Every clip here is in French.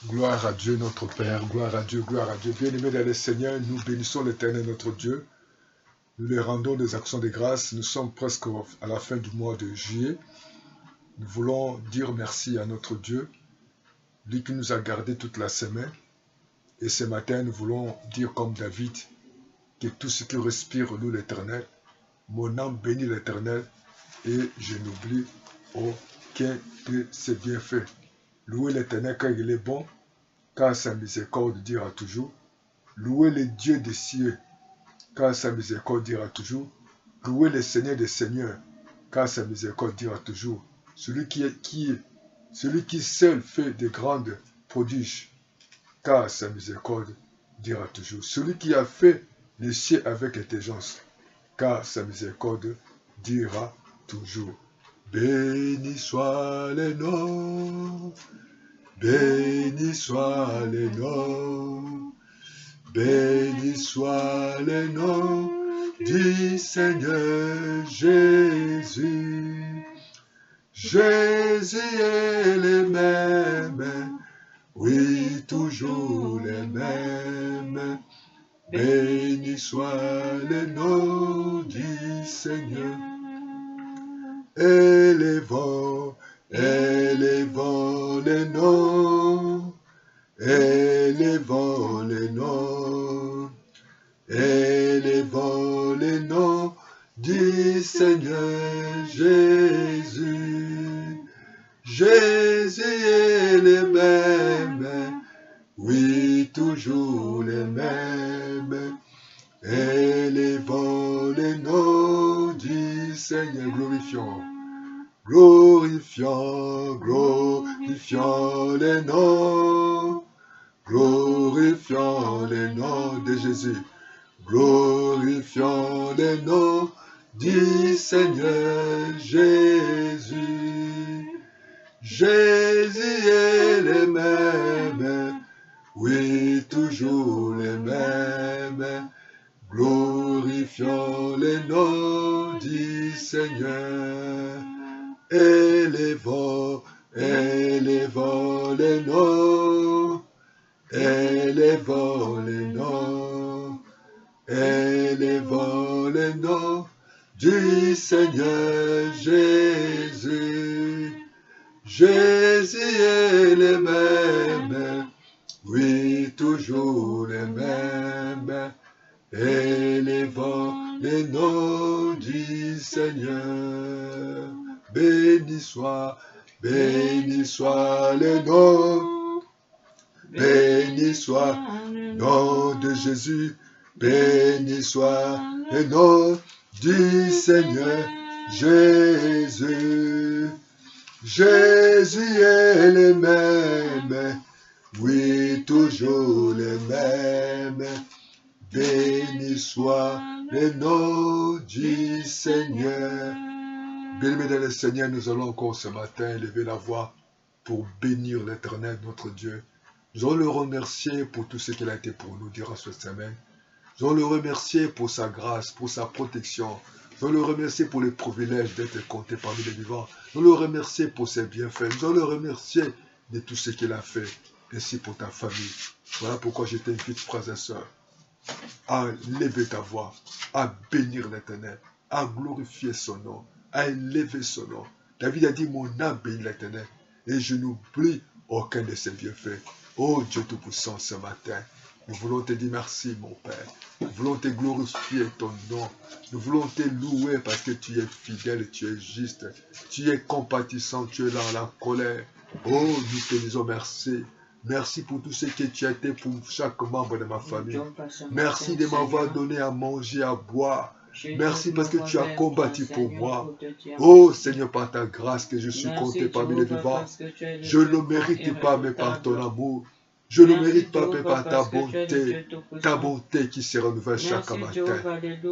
Gloire à Dieu notre Père, gloire à Dieu, gloire à Dieu. Bien-aimés dans le Seigneur, nous bénissons l'Éternel notre Dieu. Nous lui rendons des actions de grâce. Nous sommes presque à la fin du mois de juillet. Nous voulons dire merci à notre Dieu, lui qui nous a gardés toute la semaine. Et ce matin, nous voulons dire comme David, que tout ce qui respire loue l'Éternel. Mon âme bénit l'Éternel et je n'oublie aucun de ses bienfaits. Louez l'Éternel car il est bon, car sa miséricorde dira toujours. Louez le Dieu des cieux, car sa miséricorde dira toujours. Louez le Seigneur des seigneurs, car sa miséricorde dira toujours. Celui qui seul fait de grandes prodiges, car sa miséricorde dira toujours. Celui qui a fait les cieux avec intelligence, car sa miséricorde dira toujours. Béni soit le nom, béni soit le nom, béni soit le nom du Seigneur Jésus. Jésus est le même, oui, toujours le même. Béni soit le nom du Seigneur. Élevons le nom, élevons le nom, élevons le nom du Seigneur Jésus. Jésus est le même, oui, toujours le même. Élevons le nom du Seigneur, glorifions. Glorifions le nom, glorifions le nom de Jésus, glorifions le nom du Seigneur Jésus. Jésus est le même, oui, toujours le même. Glorifions le nom du Seigneur. Élevons le nom, élevons le nom, élevons le nom du Seigneur Jésus. Jésus est le même, oui, toujours le même. Élevons le nom du Seigneur. Béni soit le nom, béni soit le nom de Jésus, béni soit le nom du Seigneur Jésus. Jésus est le même, oui, toujours le même. Béni soit le nom du Seigneur. Bien-aimés dans le Seigneur, nous allons encore ce matin élever la voix pour bénir l'Éternel, notre Dieu. Nous allons le remercier pour tout ce qu'il a été pour nous durant cette semaine. Nous allons le remercier pour sa grâce, pour sa protection. Nous allons le remercier pour le privilège d'être compté parmi les vivants. Nous allons le remercier pour ses bienfaits. Nous allons le remercier de tout ce qu'il a fait, ainsi pour ta famille. Voilà pourquoi je t'invite, frères et sœurs, à lever ta voix, à bénir l'Éternel, à glorifier son nom, à élever son nom. David a dit, mon âme bénit l'Éternel, et je n'oublie aucun de ses bienfaits. Oh Dieu Tout-Puissant, ce matin, nous voulons te dire merci, mon Père. Nous voulons te glorifier ton nom. Nous voulons te louer parce que tu es fidèle, tu es juste, tu es compatissant, tu es là à la colère. Oh, nous te disons merci. Merci pour tout ce que tu as été pour chaque membre de ma famille. Merci de m'avoir donné à manger, à boire. Merci parce que tu as combattu pour moi. Oh Seigneur, par ta grâce que je suis compté parmi les vivants. Je ne le mérite pas, mais par ton amour. Je ne mérite pas, Père, ta bonté qui se renouvelle chaque matin.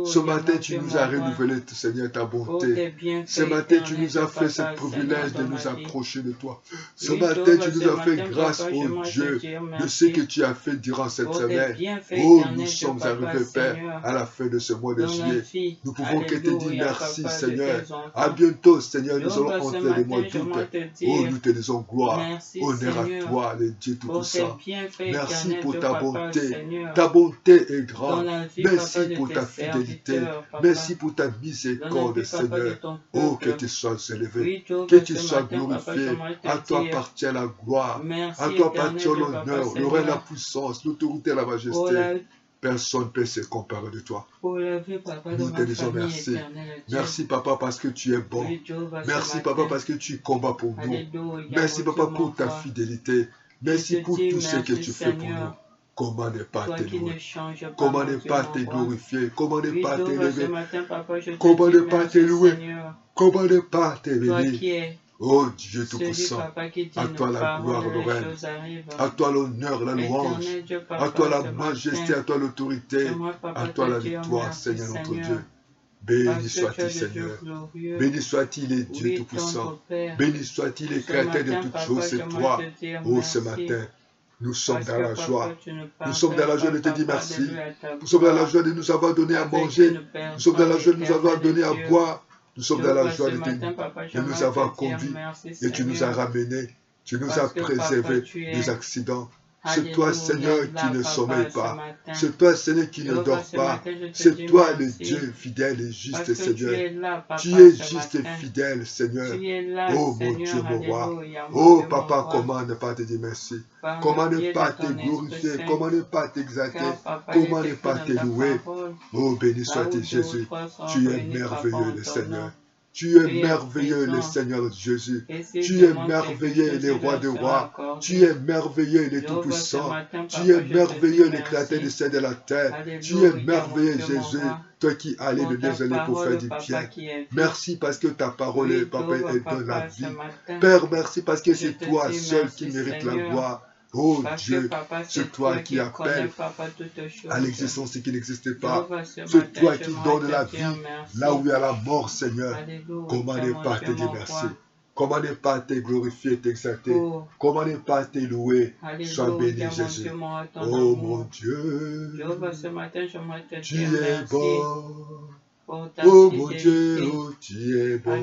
Ce matin, tu nous as renouvelé, Seigneur, ta bonté. Ce matin, tu nous as fait ce privilège de nous approcher de toi. Ce matin, tu nous as fait grâce, oh Dieu, de ce que tu as fait durant cette semaine. Oh, nous sommes arrivés, Père, à la fin de ce mois de juillet. Nous pouvons que te dire merci, Seigneur. À bientôt, Seigneur, nous allons entrer le mois d'août. Oh, nous te disons gloire, honneur à toi, le Dieu Tout-Puissant. Merci pour ta bonté. Ta bonté est grande. Merci pour ta fidélité. Merci pour ta miséricorde, Seigneur. Oh, que tu sois élevé, que tu sois glorifié. À toi appartient la gloire. À toi appartient l'honneur, le règne, la puissance, l'autorité et la majesté. Personne ne peut se comparer de toi. Nous te disons merci. Merci, Papa, parce que tu es bon. Merci, Papa, parce que tu combats pour nous. Merci, Papa, pour ta fidélité. Merci pour tout ce que tu fais pour nous. Comment ne pas te louer? Comment ne pas te glorifier? Comment ne pas t'élever? Comment ne pas te louer? Comment ne pas te bénir? Oh Dieu Tout-Puissant, à toi la gloire, le règne, à toi l'honneur, la louange, à toi la majesté, à toi l'autorité, à toi la victoire, Seigneur notre Dieu. Béni soit-il, Seigneur. Béni soit-il, les Dieu Tout-Puissant. Béni soit-il, les créateurs de toutes choses, c'est toi. Oh, ce matin, nous sommes dans la joie. Nous sommes dans la joie de te dire merci. Nous sommes dans la joie de nous avoir donné à manger. Nous sommes dans la joie de nous avoir donné à boire. Nous sommes dans la joie de nous avoir conduits et tu nous as ramenés. Tu nous as préservés des accidents. C'est toi, Seigneur, qui ne sommeille pas. C'est toi, Seigneur, qui ne dort pas. C'est toi, le Dieu fidèle et juste, Seigneur. Tu es juste et fidèle, Seigneur. Oh, mon Dieu, mon roi. Oh, Papa, comment ne pas te dire merci? Comment ne pas te glorifier? Comment ne pas t'exalter? Comment ne pas te louer? Oh, béni soit-il, Jésus. Tu es merveilleux, le Seigneur. Tu es merveilleux, le Seigneur Jésus. Tu es merveilleux, le roi des rois. Tu es merveilleux, le Tout-Puissant. Tu es merveilleux, le Créateur du ciel et de la terre. Tu es merveilleux, Jésus. Toi qui allais le désolé pour faire du bien. Merci parce que ta parole, Papa, est dans la vie. Père, merci parce que c'est toi seul qui mérite la gloire. Oh Dieu, c'est toi qui appelles à l'existence ce qui n'existait pas. C'est toi qui donnes la vie là où il y a la mort, Seigneur. Comment ne pas te dire merci? Comment ne pas te glorifier, t'exalter? Comment ne pas te louer? Sois béni, Jésus. Oh mon Dieu, tu es bon. Oh mon Dieu, oh, tu es bon.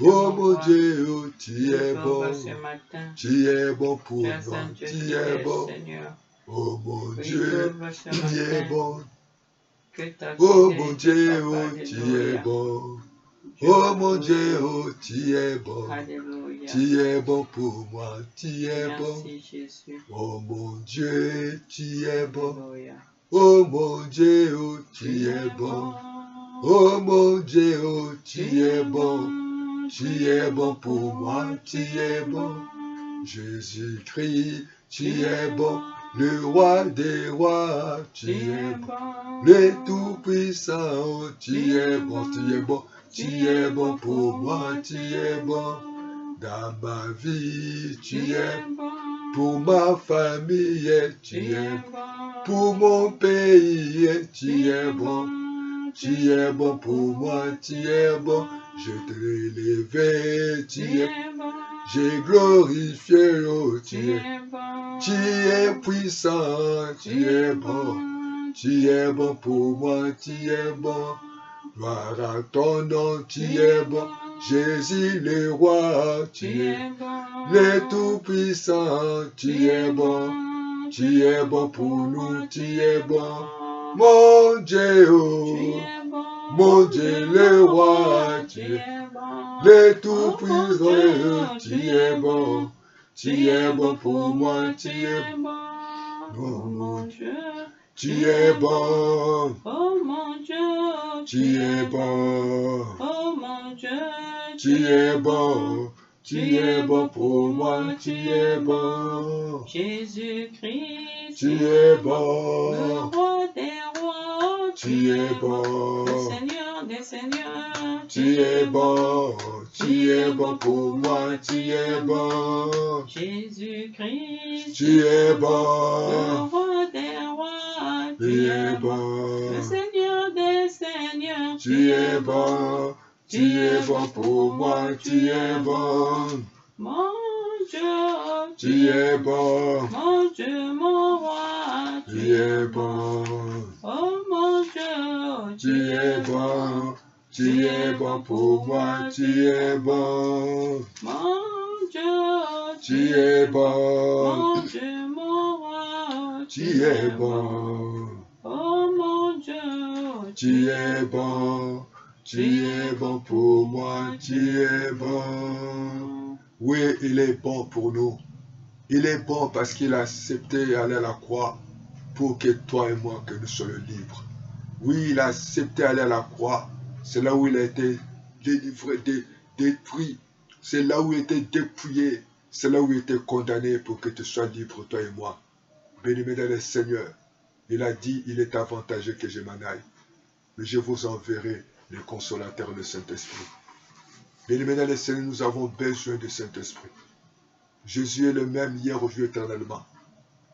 Oh mon Dieu, oh, tu es bon. Tu es bon pour nous. Tu es bon. Oh mon Dieu, tu es bon. Oh mon Dieu, oh, tu es bon. Oh mon Dieu, oh, tu es bon. Tu es bon pour moi. Tu es bon. Oh mon Dieu, tu es bon. Oh mon Dieu, oh, tu es bon. Oh mon Dieu, oh, tu es bon. Tu es bon pour moi, tu es bon. Jésus-Christ, tu es bon. Le roi des rois, tu es bon. Le tout-puissant, tu es bon, tu es bon. Tu es bon pour moi, tu es bon. Dans ma vie, tu es bon. Pour ma famille, tu es bon. Pour mon pays, tu es bon. Tu es bon pour moi, tu es bon. Je t'ai élevé, tu es bon. J'ai glorifié, oh, tu es bon. Tu es puissant, tu es bon. Tu es bon pour moi, tu es bon. Gloire à ton nom, tu es bon. Jésus le roi, tu es bon. Le tout-puissant, tu es bon. Tu es bon pour nous, tu es bon. Mon Dieu, oh, mon Dieu le roi, tu es bon. Le tout-puissant, tu es bon. Tu es bon pour moi, tu es bon. Oh mon Dieu, tu es bon. Oh mon Dieu, tu es bon. Oh mon Dieu, tu es bon. Tu es bon pour moi, tu es bon. Jésus-Christ, tu es bon. Le roi des rois, tu es bon. Le Seigneur des seigneurs, tu es bon. Tu es bon pour moi, tu es bon. bon. Jésus-Christ, Tu es le bon. roi des rois, Tu es bon. le Seigneur des seigneurs, Tu es bon. Tu es bon pour moi. Tu es bon. Mon Dieu, Tu es bon. mon Dieu, mon roi, Tu es bon. Oh mon Dieu, Tu es bon. Tu es bon pour moi. Tu es bon. Mon Dieu, Tu es bon. mon Dieu, mon roi, Tu es bon. Oh mon Dieu, Tu es bon. Tu es bon pour moi. Tu es bon. Oui, il est bon pour nous. Il est bon parce qu'il a accepté aller à la croix pour que toi et moi, que nous soyons libres. Oui, il a accepté aller à la croix. C'est là où il a été délivré, détruit. C'est là où il était dépouillé. C'est là où il était condamné pour que tu sois libre, toi et moi. Béni-moi dans le Seigneur. Il a dit, il est avantageux que je m'en aille. Mais je vous enverrai le consolateur, le Saint-Esprit. Béni-moi dans le Seigneur, nous avons besoin du Saint-Esprit. Jésus est le même hier, aujourd'hui, éternellement.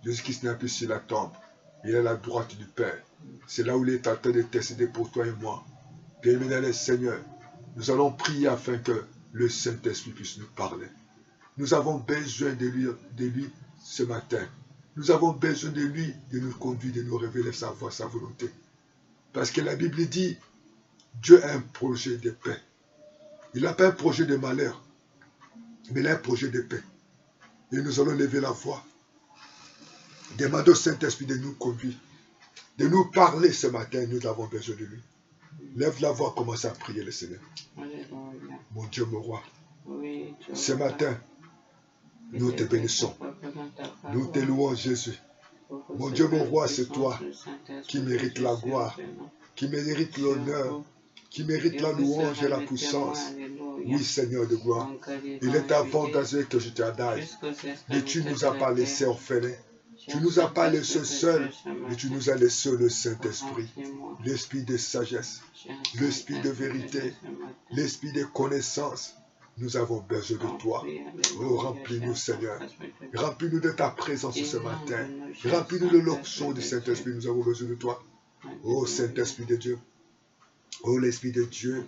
Jésus-Christ n'est plus sur la tombe. Il est à la droite du Père. C'est là où il est en train de décider pour toi et moi. Bien-aimé dans le Seigneur, nous allons prier afin que le Saint-Esprit puisse nous parler. Nous avons besoin de lui ce matin. Nous avons besoin de lui, de nous conduire, de nous révéler sa voix, sa volonté. Parce que la Bible dit, Dieu a un projet de paix. Il n'a pas un projet de malheur, mais il a un projet de paix. Et nous allons lever la voix. Demandons au Saint-Esprit de nous conduire, de nous parler ce matin. Nous avons besoin de lui. Lève la voix, commence à prier le Seigneur. Alléluia. Mon Dieu, mon roi, Oui, Dieu, ce matin, nous te bénissons. Nous te louons, Jésus. Mon Dieu, mon roi, c'est toi qui mérites la gloire, qui mérite l'honneur, qui mérite la louange et la puissance. Oui, Seigneur de gloire, il est avantageux que je t'adore. Mais tu ne nous as pas laissés orphelins. Tu ne nous as pas laissés seuls, mais tu nous as laissé le Saint-Esprit, l'esprit de sagesse, l'esprit de vérité, l'esprit de connaissance. Nous avons besoin de toi. Oh, remplis-nous, Seigneur. Remplis-nous de ta présence ce matin. Remplis-nous de l'onction du Saint-Esprit. Nous avons besoin de toi. Oh, Saint-Esprit de Dieu. Oh, l'Esprit de Dieu,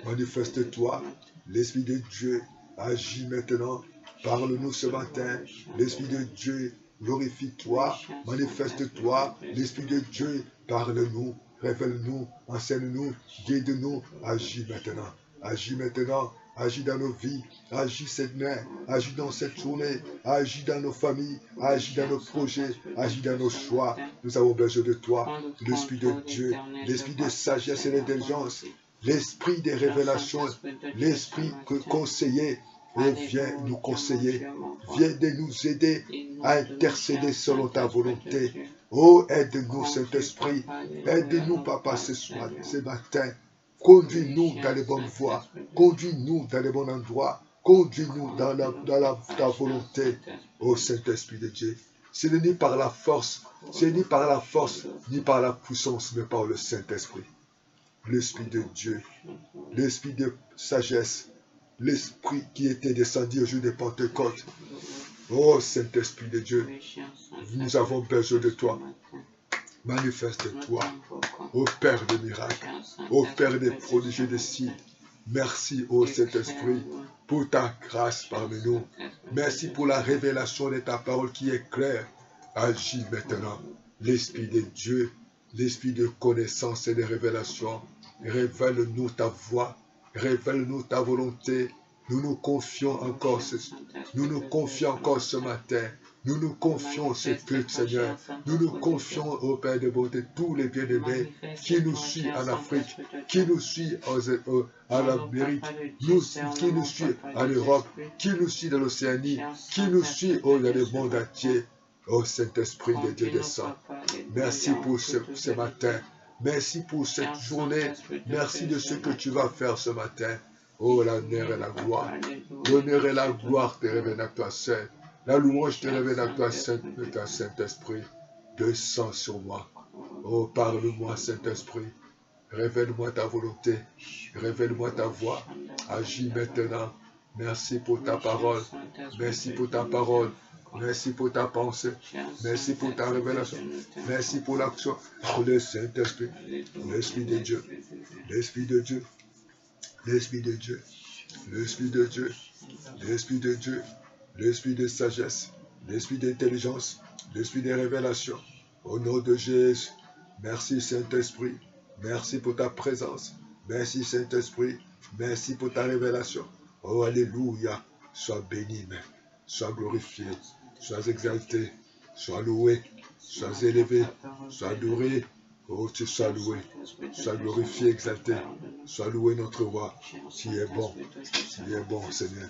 manifeste-toi. L'Esprit de Dieu, agis maintenant. Parle-nous ce matin. L'Esprit de Dieu, glorifie-toi. Manifeste-toi. L'Esprit de Dieu, parle-nous. Révèle-nous. Enseigne-nous. Guide-nous. Agis maintenant. Agis maintenant. Agis dans nos vies, agis Seigneur, agis dans cette journée, agis dans nos familles, agis dans nos projets, agis dans nos choix. Nous avons besoin de toi, l'Esprit de Dieu, l'Esprit de sagesse et d'intelligence, l'Esprit des révélations, l'Esprit conseiller. Oh, viens nous conseiller, viens de nous aider à intercéder selon ta volonté. Oh, aide-nous Saint-Esprit, aide-nous Papa ce matin. Conduis-nous dans les bonnes voies. Conduis-nous dans les bons endroits. Conduis-nous dans ta volonté. Ô Saint-Esprit de Dieu. Ce n'est ni par la force, ni par la puissance, mais par le Saint-Esprit. L'Esprit de Dieu, l'Esprit de sagesse, l'Esprit qui était descendu au jour de Pentecôte. Ô Saint-Esprit de Dieu, nous avons besoin de toi. Manifeste-toi, ô Père des miracles, ô Père des prodiges des signes. Merci, ô Saint-Esprit, pour ta grâce parmi nous. Merci pour la révélation de ta parole qui est claire. Agis maintenant, l'Esprit de Dieu, l'Esprit de connaissance et de révélation. Révèle-nous ta voix, révèle-nous ta volonté. Nous nous confions encore ce matin. Nous nous confions ce culte, Seigneur. Nous nous confions au Père de bonté, tous les bien-aimés qui nous suivent en Afrique, qui nous suivent en Amérique, qui nous suivent en Europe, qui nous suivent dans l'Océanie, qui nous suivent dans le monde entier. Oh Saint-Esprit de Dieu descend. Merci pour ce matin. Merci pour cette journée. Merci de ce que tu vas faire ce matin. Oh, l'honneur et la gloire. L'honneur et la gloire te reviennent à toi seul. La louange te révèle à toi, Saint-Esprit. Descends sur moi. Oh, parle-moi, Saint-Esprit. Révèle-moi ta volonté. Révèle-moi ta voix. Agis maintenant. Merci pour ta parole. Merci pour ta parole. Merci pour ta pensée. Merci pour ta révélation. Merci pour l'action. Pour le Saint-Esprit. L'Esprit de Dieu. L'Esprit de Dieu. L'Esprit de Dieu. L'Esprit de Dieu. L'Esprit de Dieu. L'Esprit de sagesse. L'Esprit d'intelligence. L'Esprit de révélation. Au nom de Jésus. Merci Saint-Esprit. Merci pour ta présence. Merci Saint-Esprit. Merci pour ta révélation. Oh, alléluia. Sois béni, sois glorifié, sois exalté, sois loué, sois élevé, sois adoré. Oh, tu sois loué, sois glorifié, exalté, sois loué notre roi. Tu es bon, Seigneur.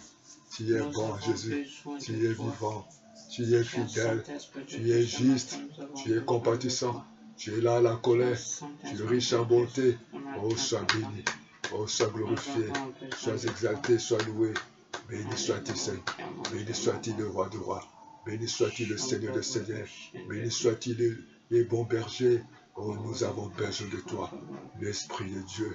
Tu es bon, Jésus. Tu es vivant, tu es fidèle, tu es juste, tu es compatissant. Tu es là à la colère, tu es riche en bonté. Oh, sois béni, oh, sois glorifié, sois exalté, sois loué. Béni soit-il, Seigneur. Béni soit-il le roi de rois. Béni soit-il le Seigneur de seigneurs. Béni soit-il les bons bergers. Oh, nous avons besoin de toi. L'Esprit de Dieu,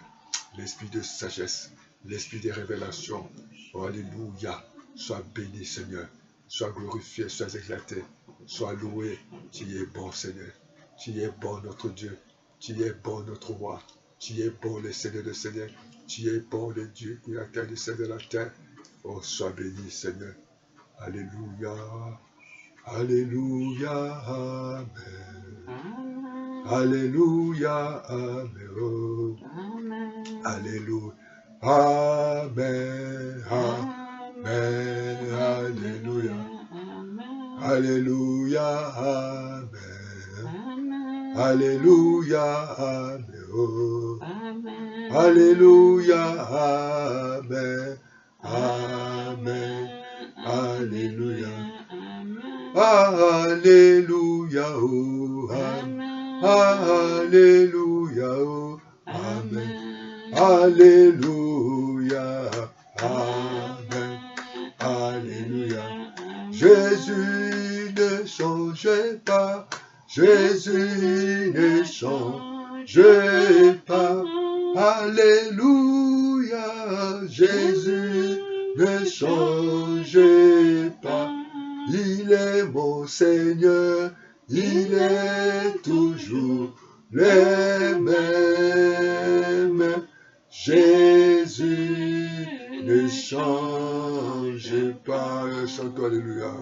l'Esprit de sagesse, l'Esprit de révélation. Oh, alléluia. Sois béni, Seigneur. Sois glorifié, sois exalté. Sois loué. Tu es bon, Seigneur. Tu es bon, notre Dieu. Tu es bon, notre roi. Tu es bon, le Seigneur de seigneurs. Tu es bon, le Dieu qui a terre du ciel de la terre. Oh, sois béni, Seigneur. Alléluia. Alléluia. Amen. Alléluia. Amen. Oh. Alléluia. Amen. Amen. Alléluia. Alléluia. Amen. Alléluia. Amen. Oh. Alléluia. Amen. Amen. Alléluia. Alléluia. Oh. Alléluia. Oh. Amen. Alléluia. Amen. Alléluia. Jésus ne change pas. Jésus ne change pas. Alléluia. Jésus ne change pas. Il est mon Seigneur. Il est toujours le même. Jésus ne change pas. Chantons Alléluia.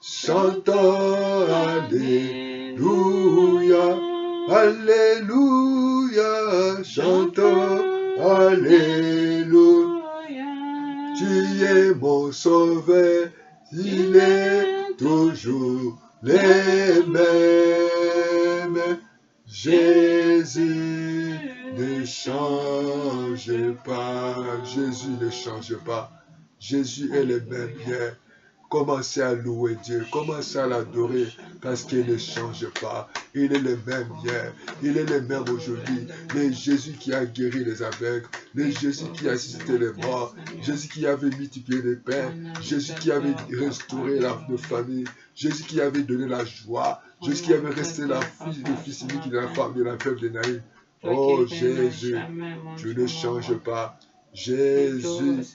Chantons Alléluia. Alléluia. Chantons Alléluia. Tu es mon sauveur. Il est toujours le même. Jésus ne change pas. Jésus ne change pas. Jésus est le même hier. Commencez à louer Dieu, commencez à l'adorer parce qu'il ne change pas. Il est le même hier, il est le même aujourd'hui. Le Jésus qui a guéri les aveugles, le Jésus qui a assisté les morts, Jésus qui avait multiplié les pains, Jésus qui avait restauré la famille, Jésus qui avait donné la joie, Jésus qui avait resté le fils unique de la femme de la veuve de Naïm. Oh Jésus, tu ne changes pas. Jésus,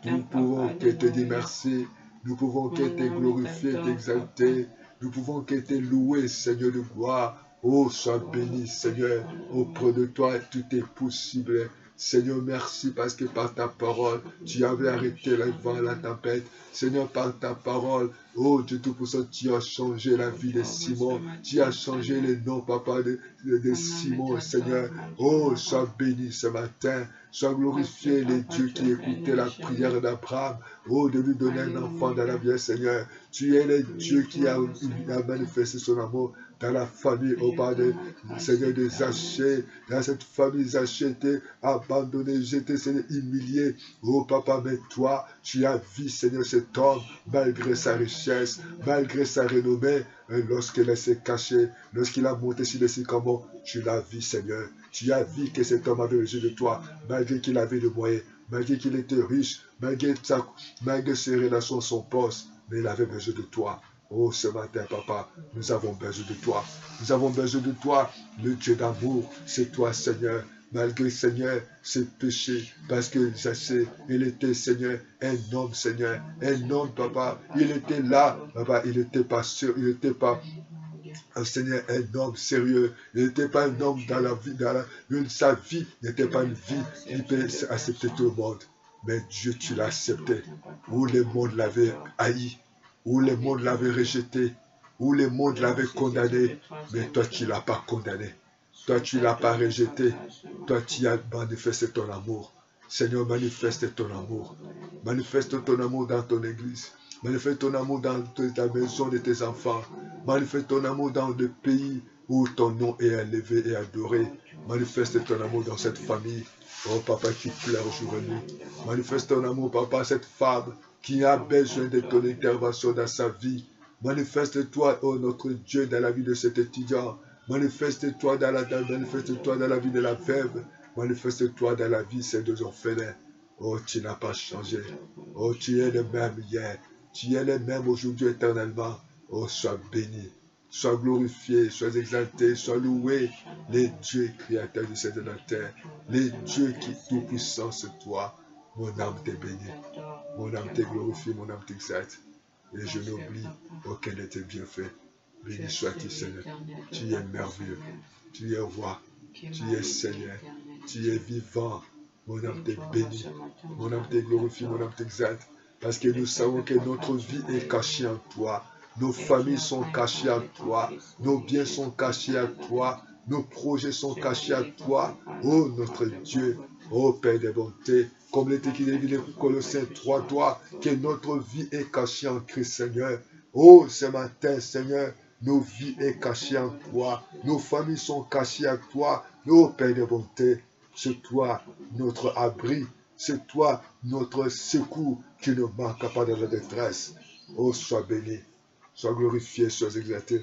nous pouvons que te dire merci. Nous pouvons qu'être glorifiés, t'exalter. Nous pouvons qu'être loués, Seigneur de gloire. Oh, sois béni, Seigneur. Auprès de toi, tout est possible. Seigneur, merci parce que par ta parole, tu avais arrêté le vent, la tempête. Seigneur, par ta parole, oh Dieu Tout-Puissant, tu as changé la vie de Simon. Tu as changé le nom, Papa, de Simon, Seigneur. Oh, sois béni ce matin. Sois glorifié, les dieux qui écoutaient la prière d'Abraham. Oh, de lui donner un enfant dans la vie, Seigneur. Tu es le Dieu qui a manifesté son amour dans la famille, oh Père, Seigneur, de Zachée. Dans cette famille, Zachée était abandonné, j'étais, Seigneur, humilié. Oh Papa, mais toi, tu as vu, Seigneur, cet homme, malgré sa richesse, malgré sa renommée, lorsqu'il s'est caché, lorsqu'il a monté sur les sycamores, tu l'as vu, Seigneur. Tu as vu que cet homme avait besoin de toi, malgré qu'il avait le moyen, malgré qu'il était riche, malgré ses relations, son poste, mais il avait besoin de toi. Oh, ce matin, Papa, nous avons besoin de toi. Nous avons besoin de toi, le Dieu d'amour. C'est toi, Seigneur. malgré, Seigneur, ses péchés, parce que Jacques, il était, Seigneur, un homme, Seigneur, un homme, Papa, il était là, Papa, il n'était pas sûr, il n'était pas Seigneur, un homme sérieux. Il n'était pas un homme dans la vie, sa vie n'était pas une vie qui peut accepter tout le monde. Mais Dieu, tu l'as accepté. Où le monde l'avait haï, où le monde l'avait rejeté, où le monde l'avait condamné. Mais toi, tu ne l'as pas condamné. Toi, tu ne l'as pas rejeté. Toi, tu as manifesté ton amour. Seigneur, manifeste ton amour. Manifeste ton amour dans ton église. Manifeste ton amour dans ta maison de tes enfants. Manifeste ton amour dans le pays où ton nom est élevé et adoré. Manifeste ton amour dans cette famille. Oh papa qui pleure aujourd'hui. Manifeste ton amour, papa, cette femme qui a besoin de ton intervention dans sa vie. Manifeste-toi, oh notre Dieu, dans la vie de cet étudiant. Manifeste-toi dans la vie de la veuve. Manifeste-toi dans la vie de ces deux orphelins. Oh, tu n'as pas changé. Oh, tu es le même hier. Tu es le même aujourd'hui éternellement. Oh, sois béni, sois glorifié, sois exalté, sois loué. Les dieux créateurs du ciel et de la terre. Les dieux qui tout-puissants, c'est toi. Mon âme t'est bénie. Mon âme t'est glorifiée, mon âme t'exalte. Et je n'oublie aucun de tes bienfaits. Béni sois-tu, Seigneur. Tu es merveilleux. Tu es roi. Tu es Seigneur. Tu es vivant. Mon âme t'est bénie. Mon âme t'est glorifiée, mon âme t'exalte. Parce que nous savons que notre vie est cachée en toi. Nos familles sont cachées à toi. Nos biens sont cachés à toi. Nos projets sont cachés à toi. Oh notre Dieu. Oh Père de bonté. Comme l'était écrit dans les Colossiens 3, toi, que notre vie est cachée en Christ, Seigneur. Oh, ce matin, Seigneur, nos vies sont cachées en toi. Nos familles sont cachées à toi. Oh Père de bonté. C'est toi notre abri. C'est toi notre secours qui ne manque pas de la détresse. Oh, sois béni. Sois glorifié, sois exalté.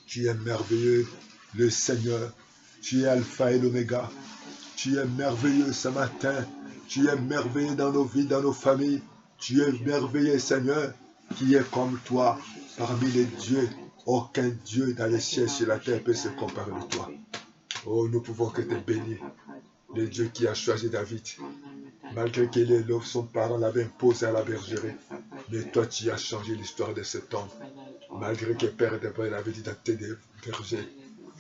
Tu es merveilleux, le Seigneur. Tu es Alpha et l'Oméga. Tu es merveilleux ce matin. Tu es merveilleux dans nos vies, dans nos familles. Tu es merveilleux, Seigneur, qui est comme toi. Parmi les dieux, aucun Dieu dans les cieux sur la terre peut se comparer de toi. Oh, nous pouvons que te bénir. Le Dieu qui a choisi David. Malgré que son parent l'avait imposé à la bergerie. Mais toi, tu as changé l'histoire de cet homme. Malgré que Père d'Abraham avait dit d'être des bergers.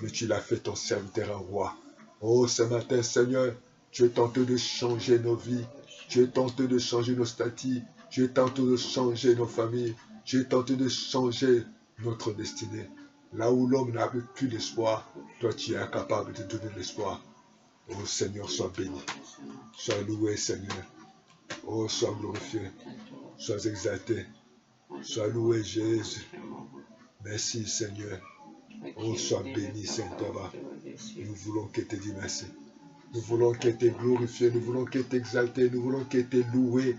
Mais tu l'as fait ton serviteur en roi. Oh, ce matin, Seigneur, tu es tenté de changer nos vies. Tu es tenté de changer nos statuts. Tu es tenté de changer nos familles. Tu es tenté de changer notre destinée. Là où l'homme n'avait plus d'espoir, toi, tu es incapable de donner l'espoir. Oh Seigneur, sois béni. Sois loué, Seigneur. Oh, sois glorifié. Sois exalté. Sois loué, Jésus. Merci, Seigneur. Oh, sois béni, Saint-Papa. Nous voulons que te dire merci. Nous voulons que te glorifié. Nous voulons que t'exalté. Nous voulons que te loué.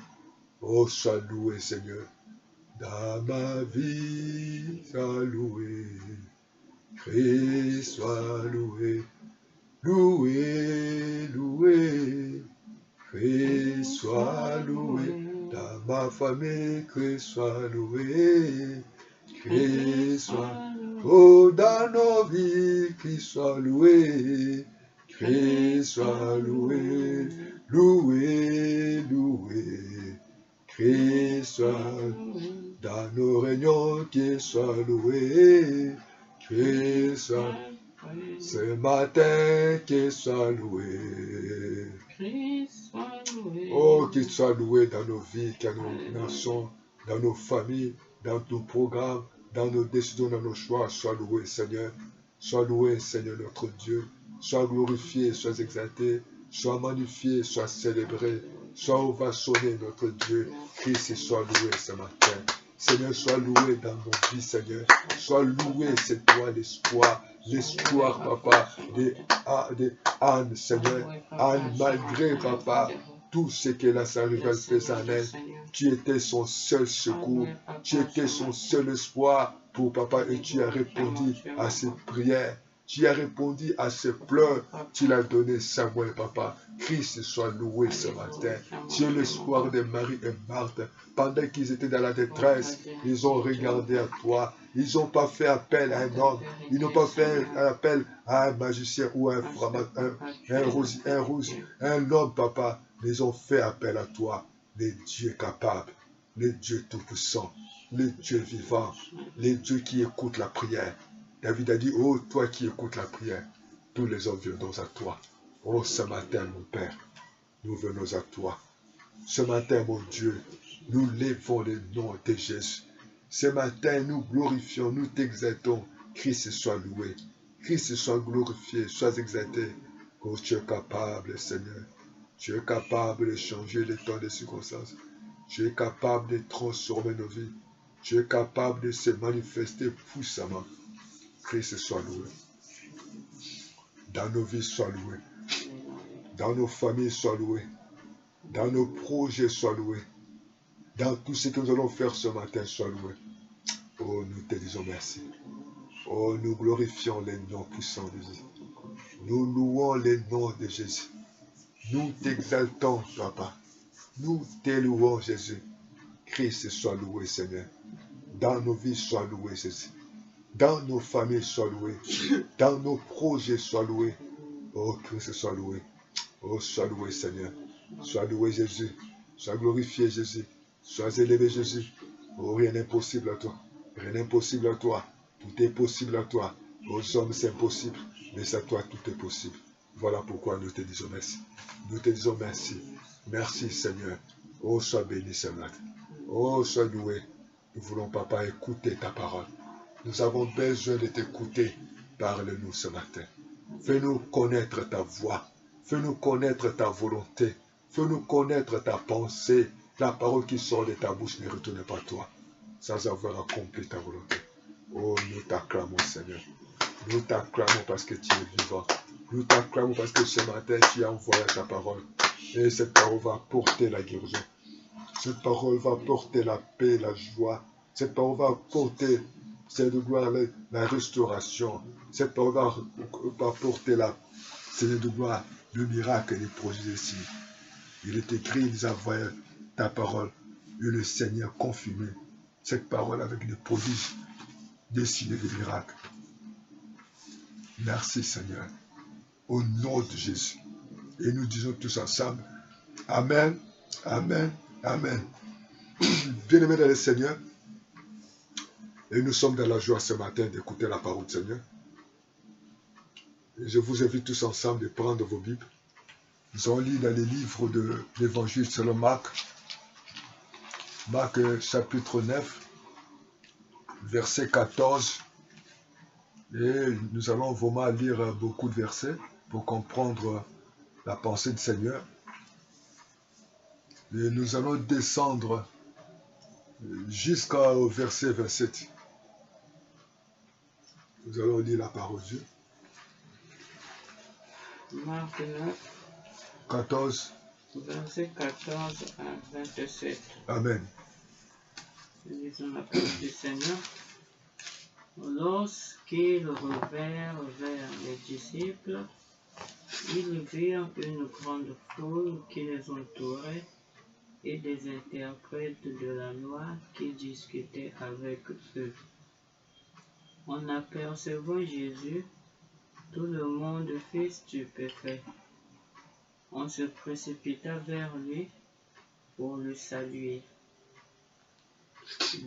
Oh, sois loué, Seigneur. Dans ma vie, sois loué. Christ soit loué. Loué, loué. Christ soit loué. Dans ma famille, Christ soit loué. Christ soit loué. Oh, dans nos vies, Christ soit loué. Christ soit loué. Loué, loué. Christ soit loué. Dans nos réunions, qu'il soit loué. Christ soit loué. Ce matin, qu'il soit loué. Oh, qu'il soit loué dans nos vies, dans nos nations, dans nos familles, dans nos programmes, dans nos décisions, dans nos choix. Sois loué, Seigneur. Sois loué, Seigneur notre Dieu. Sois glorifié, sois exalté, sois magnifié, sois célébré, sois ovationné, notre Dieu. Christ, sois loué ce matin. Seigneur, sois loué dans nos vies, Seigneur. Sois loué, c'est toi l'espoir. L'espoir, Papa, de Anne, Seigneur. Anne, malgré, Papa, tout ce que la Sainte Vierge faisait en elle, tu étais son seul secours. Tu étais son seul espoir pour Papa et tu as répondu à ses prières. Tu as répondu à ses pleurs. Tu l'as donné Samuel, papa. Christ soit loué ce matin. Tu es l'espoir de Marie et Marthe. Pendant qu'ils étaient dans la détresse, ils ont regardé à toi. Ils n'ont pas fait appel à un homme. Ils n'ont pas fait appel à un magicien ou un homme, papa. Mais ils ont fait appel à toi, le Dieu capable, le Dieu tout-puissant, le Dieu vivant, le Dieu qui écoute la prière. David a dit, oh, toi qui écoutes la prière, tous les hommes viendront à toi. Oh, ce matin, mon Père, nous venons à toi. Ce matin, mon Dieu, nous levons le nom de Jésus. Ce matin, nous glorifions, nous t'exaltons. Christ soit loué. Christ soit glorifié, soit exalté. Oh, tu es capable, Seigneur. Tu es capable de changer les temps des circonstances. Tu es capable de transformer nos vies. Tu es capable de se manifester puissamment. Christ soit loué. Dans nos vies, sois loué. Dans nos familles, sois loué. Dans nos projets, sois loué. Dans tout ce que nous allons faire ce matin, sois loué. Oh, nous te disons merci. Oh, nous glorifions les noms puissants de Jésus. Nous louons les noms de Jésus. Nous t'exaltons, papa. Nous t'élouons, Jésus. Christ soit loué, Seigneur. Dans nos vies, sois loué, Jésus. Dans nos familles, sois loué. Dans nos projets, sois loué. Oh, Christ soit loué. Oh, sois loué, Seigneur. Sois loué, Jésus. Sois glorifié, Jésus. Sois élevé, Jésus. Oh, rien n'est possible à toi. Rien n'est possible à toi. Tout est possible à toi. Aux hommes, c'est impossible. Mais à toi, tout est possible. Voilà pourquoi nous te disons merci. Nous te disons merci. Merci, Seigneur. Oh, sois béni ce matin. Oh, sois loué. Nous voulons, papa, écouter ta parole. Nous avons besoin de t'écouter. Parle-nous ce matin. Fais-nous connaître ta voix. Fais-nous connaître ta volonté. Fais-nous connaître ta pensée. La parole qui sort de ta bouche ne retourne pas à toi, sans avoir accompli ta volonté. Oh, nous t'acclamons, Seigneur. Nous t'acclamons parce que tu es vivant. Nous t'acclamons parce que ce matin, tu as envoyé ta parole. Et cette parole va porter la guérison. Cette parole va porter la paix, la joie. Cette parole va porter, c'est de gloire, la restauration. Cette parole va porter c'est de gloire, le miracle et les projets des signes. Il est écrit, ils envoient ta parole et le Seigneur confirmé cette parole avec des prodiges, des signes et des miracles. Merci, Seigneur. Au nom de Jésus. Et nous disons tous ensemble, Amen, Amen, Amen. Bien-aimés dans le Seigneur, et nous sommes dans la joie ce matin d'écouter la parole du Seigneur. Et je vous invite tous ensemble de prendre vos Bibles. Nous allons lire dans les livres de l'Évangile selon Marc. Marc chapitre 9, verset 14. Et nous allons vraiment lire beaucoup de versets pour comprendre la pensée du Seigneur. Et nous allons descendre jusqu'au verset 27. Nous allons lire la parole de Dieu. Marc 9, 14. verset 14 à 27. Amen. Nous lisons la parole du Seigneur. Lorsqu'ils revinrent vers les disciples, ils virent une grande foule qui les entourait et des interprètes de la loi qui discutaient avec eux. En apercevant Jésus, tout le monde fut stupéfait. On se précipita vers lui pour le saluer.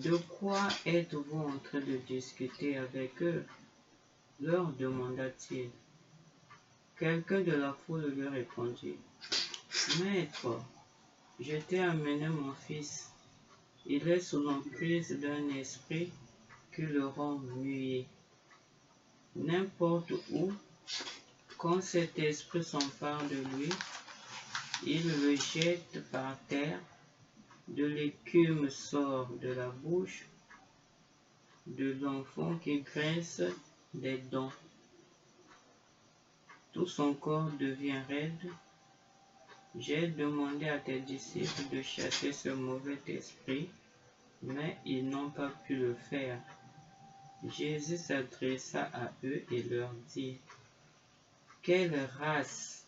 De quoi êtes-vous en train de discuter avec eux? Leur demanda-t-il. Quelqu'un de la foule lui répondit. Maître, je t'ai amené mon fils. Il est sous l'emprise d'un esprit qui le rend muet. N'importe où, quand cet esprit s'empare de lui, il le jette par terre, de l'écume sort de la bouche de l'enfant qui graisse des dents. Tout son corps devient raide. J'ai demandé à tes disciples de chasser ce mauvais esprit, mais ils n'ont pas pu le faire. Jésus s'adressa à eux et leur dit, « Quelle race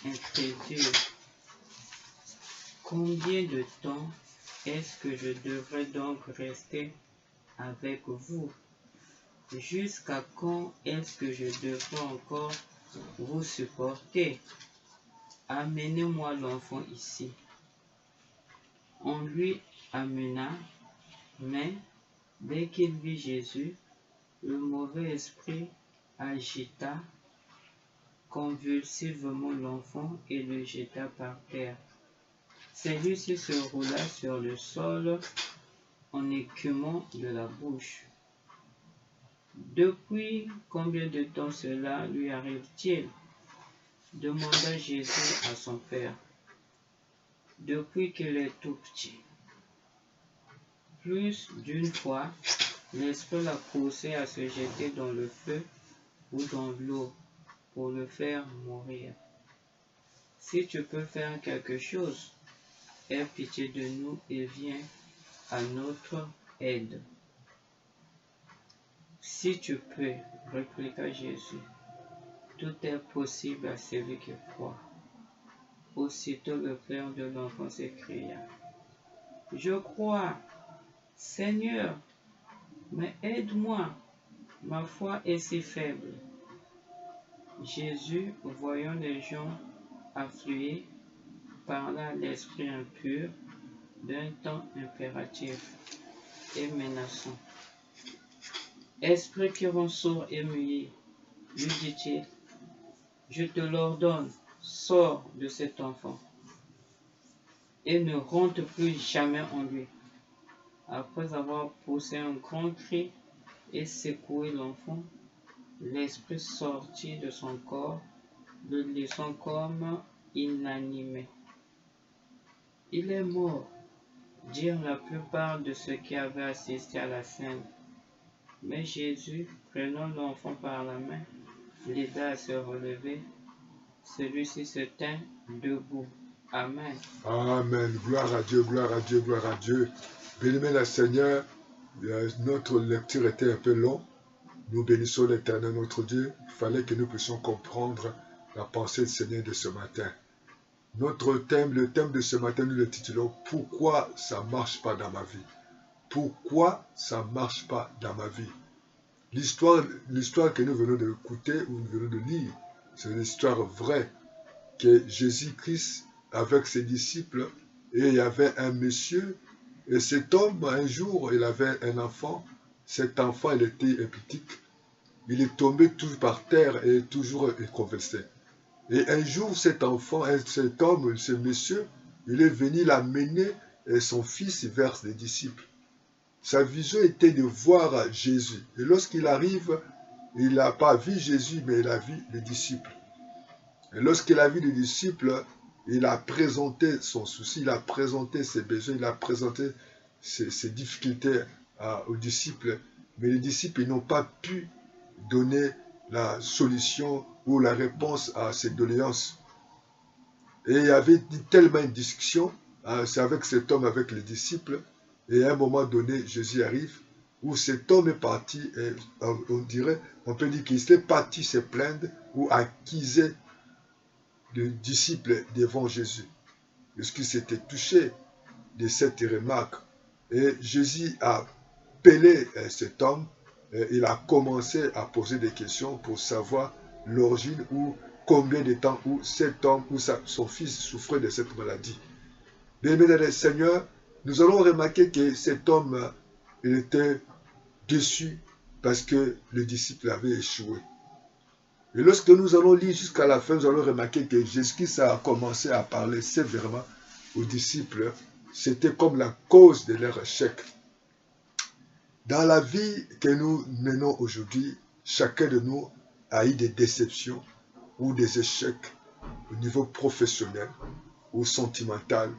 incrédule! Combien de temps est-ce que je devrais donc rester avec vous? Jusqu'à quand est-ce que je devrais encore vous supporter? Amenez-moi l'enfant ici. » On lui amena, mais dès qu'il vit Jésus, le mauvais esprit agita convulsivement l'enfant et le jeta par terre. Celui-ci se roula sur le sol en écumant de la bouche. « Depuis combien de temps cela lui arrive-t-il? » demanda Jésus à son père. « Depuis qu'il est tout petit. » Plus d'une fois, l'esprit l'a poussé à se jeter dans le feu ou dans l'eau pour le faire mourir. Si tu peux faire quelque chose, aie pitié de nous et viens à notre aide. Si tu peux, répliqua Jésus, tout est possible à celui qui croit. Aussitôt le père de l'enfant s'écria, « Je crois, Seigneur, mais aide-moi, ma foi est si faible. » Jésus, voyant les gens affluer, parla à l'esprit impur d'un ton impératif et menaçant. « Esprit qui rend sourd et muet, lui dit-il, je te l'ordonne, sors de cet enfant et ne rentre plus jamais en lui. » Après avoir poussé un grand cri et secoué l'enfant, l'esprit sortit de son corps, le laissant comme inanimé. « Il est mort », dirent la plupart de ceux qui avaient assisté à la scène. Mais Jésus, prenant l'enfant par la main, l'aida à se relever. Celui-ci se tint debout. Amen. Amen. Gloire à Dieu, gloire à Dieu, gloire à Dieu. Bénissez le Seigneur. Notre lecture était un peu longue. Nous bénissons l'Éternel, notre Dieu. Il fallait que nous puissions comprendre la pensée du Seigneur de ce matin. Notre thème, le thème de ce matin, nous le titulons « Pourquoi ça ne marche pas dans ma vie ?» Pourquoi ça ne marche pas dans ma vie? L'histoire que nous venons d'écouter ou nous venons de lire, c'est une histoire vraie que Jésus-Christ avec ses disciples, et il y avait un monsieur, et cet homme, un jour, il avait un enfant. Cet enfant, il était épileptique. Il est tombé toujours par terre et toujours convalescent. Et un jour, cet enfant, cet homme, ce monsieur, il est venu l'amener son fils vers les disciples. Sa vision était de voir Jésus. Et lorsqu'il arrive, il n'a pas vu Jésus, mais il a vu les disciples. Et lorsqu'il a vu les disciples, il a présenté son souci, il a présenté ses besoins, il a présenté ses difficultés aux disciples. Mais les disciples n'ont pas pu donner la solution ou la réponse à ses doléances. Et il y avait tellement une discussion, c'est avec cet homme, avec les disciples. Et à un moment donné, Jésus arrive, où cet homme est parti, et on peut dire qu'il est parti se plaindre ou accuser les disciples devant Jésus. Parce qu'il s'était touché de cette remarque. Et Jésus a appelé cet homme, et il a commencé à poser des questions pour savoir l'origine ou combien de temps où cet homme ou son fils souffrait de cette maladie. Bien aimé dans le Seigneur, nous allons remarquer que cet homme, il était déçu parce que le disciple avait échoué. Et lorsque nous allons lire jusqu'à la fin, nous allons remarquer que Jésus-Christ a commencé à parler sévèrement aux disciples. C'était comme la cause de leur échec. Dans la vie que nous menons aujourd'hui, chacun de nous a eu des déceptions ou des échecs au niveau professionnel ou sentimental,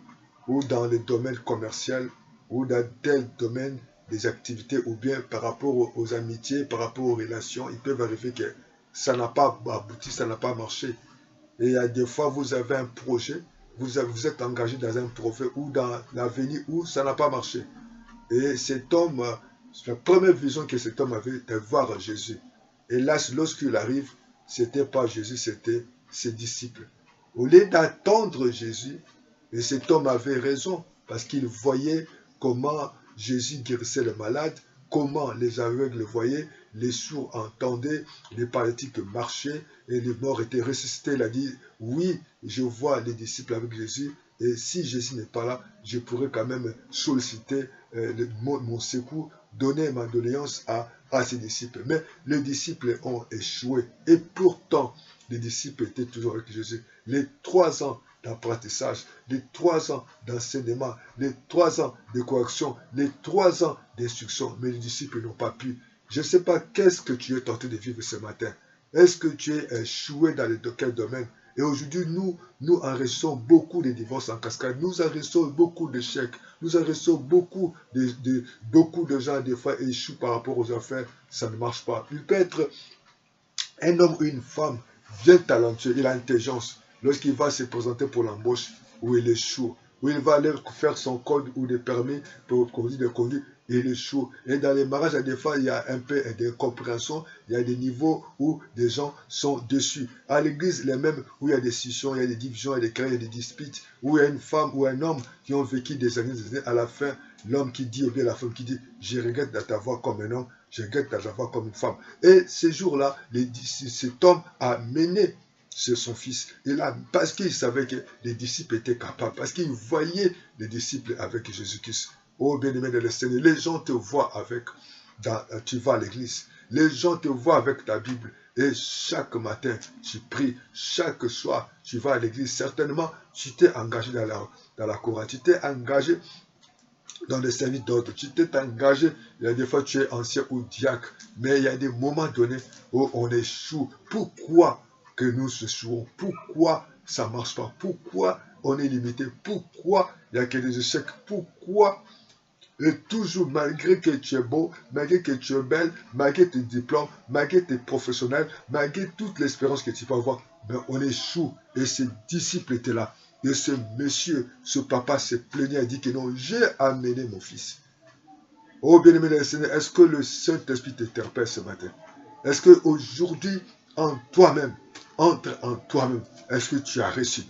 ou dans le domaine commercial, ou dans tel domaine des activités, ou bien par rapport aux amitiés, par rapport aux relations, il peut arriver que ça n'a pas abouti, ça n'a pas marché. Et il y a des fois, vous avez un projet, vous êtes engagé dans un projet ou dans l'avenir où ça n'a pas marché. Et cet homme La première vision que cet homme avait, de voir Jésus. Et là, lorsqu'il arrive, ce n'était pas Jésus, c'était ses disciples. Au lieu d'attendre Jésus, et cet homme avait raison, parce qu'il voyait comment Jésus guérissait les malades, comment les aveugles voyaient, les sourds entendaient, les paralytiques marchaient, et les morts étaient ressuscités. Il a dit, oui, je vois les disciples avec Jésus, et si Jésus n'est pas là, je pourrais quand même solliciter mon secours, donner ma doléance à ses disciples. Mais les disciples ont échoué. Et pourtant, les disciples étaient toujours avec Jésus. Les 3 ans d'apprentissage, les 3 ans d'enseignement, les 3 ans de correction, les 3 ans d'instruction. Mais les disciples n'ont pas pu. Je ne sais pas qu'est-ce que tu es tenté de vivre ce matin. Est-ce que tu es échoué dans quel domaine? Et aujourd'hui, nous enregistrons beaucoup de divorces en cascade. Nous enregistrons beaucoup d'échecs. Nous enregistrons beaucoup de gens, des fois, échouent par rapport aux affaires. Ça ne marche pas. Il peut être un homme ou une femme bien talentueux. Il a l'intelligence. Lorsqu'il va se présenter pour l'embauche, où il échoue, où il va aller faire son code ou des permis pour conduire des conduits, il échoue. Et dans les mariages, des fois, il y a un peu d'incompréhension, il y a des niveaux où des gens sont dessus. À l'église, les mêmes, où il y a des scissions, il y a des divisions, il y a des querelles, il y a des disputes, où il y a une femme ou un homme qui ont vécu des années, à la fin, l'homme qui dit, ou bien la femme qui dit, je regrette de t'avoir comme un homme, je regrette de t'avoir comme une femme. Et ces jours-là, cet homme a mené c'est son fils. Parce qu'il savait que les disciples étaient capables, parce qu'il voyait les disciples avec Jésus-Christ. Oh bien-aimé de le Seigneur, les gens te voient tu vas à l'église, les gens te voient avec ta Bible, et chaque matin tu pries, chaque soir tu vas à l'église. Certainement, tu t'es engagé dans la chorale, tu t'es engagé dans le service d'ordre, tu t'es engagé, il y a des fois tu es ancien ou diacre, mais il y a des moments donnés où on échoue. Pourquoi que nous échouons? Pourquoi ça ne marche pas? Pourquoi on est limité? Pourquoi il y a que des échecs? Pourquoi et toujours, malgré que tu es beau, malgré que tu es belle, malgré tes diplômes, malgré tes professionnels, malgré toute l'espérance que tu peux avoir, mais on échoue. Et ces disciples étaient là. Et ce monsieur, ce papa se plaignait et dit que non, j'ai amené mon fils. Oh bien-aimé de Seigneur, est-ce que le Saint-Esprit t'interpelle ce matin? Est-ce qu'aujourd'hui, en toi-même, entre en toi-même, est-ce que tu as réussi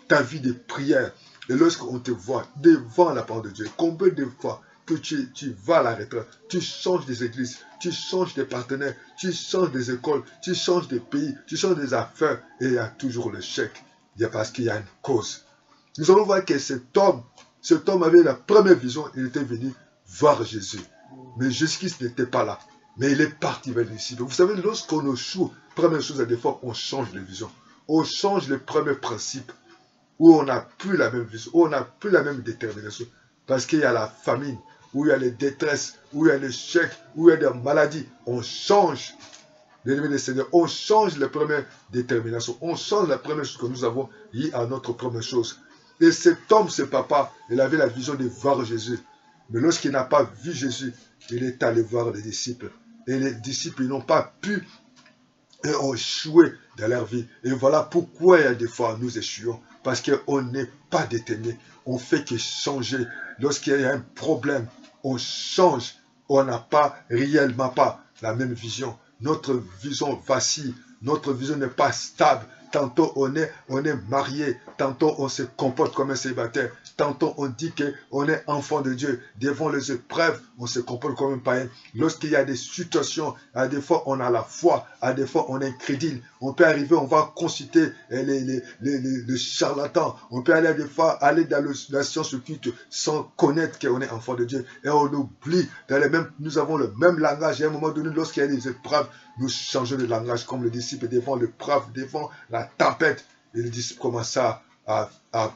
ta vie de prière? Et lorsqu'on te voit devant la parole de Dieu, combien de fois que tu vas à la retraite, tu changes des églises, tu changes des partenaires, tu changes des écoles, tu changes des pays, tu changes des affaires, et il y a toujours le chèque. Parce qu'il y a une cause. Nous allons voir que cet homme avait la première vision, il était venu voir Jésus. Mais Jésus-Christ n'était pas là. Mais il est parti vers les disciples. Vous savez, lorsqu'on échoue, première chose, à des fois, on change de vision. On change les premiers principes. Où on n'a plus la même vision, où on n'a plus la même détermination. Parce qu'il y a la famine, où il y a les détresses, où il y a les chèques, où il y a des maladies. On change. Bien-aimé des Seigneurs, on change les premières déterminations. On change la première chose que nous avons liée à notre première chose. Et cet homme, ce papa, il avait la vision de voir Jésus. Mais lorsqu'il n'a pas vu Jésus, il est allé voir les disciples. Et les disciples n'ont pas pu et ont échoué dans leur vie. Et voilà pourquoi il y a des fois nous échouons. Parce qu'on n'est pas déterminé. On fait que changer. Lorsqu'il y a un problème, on change. On n'a pas réellement pas la même vision. Notre vision vacille. Notre vision n'est pas stable. Tantôt on est marié. Tantôt on se comporte comme un célibataire. Tantôt on dit qu'on est enfant de Dieu. Devant les épreuves, on se comporte comme un païen. Lorsqu'il y a des situations, à des fois on a la foi, à des fois on est incrédule. On peut arriver, on va consulter les charlatans. On peut aller des fois aller dans la science occulte sans connaître qu'on est enfant de Dieu. Et on oublie, nous avons le même langage. Et à un moment donné, lorsqu'il y a des épreuves, nous changeons de langage comme les disciples devant l'épreuve, devant la tempête. Et les disciples commencent à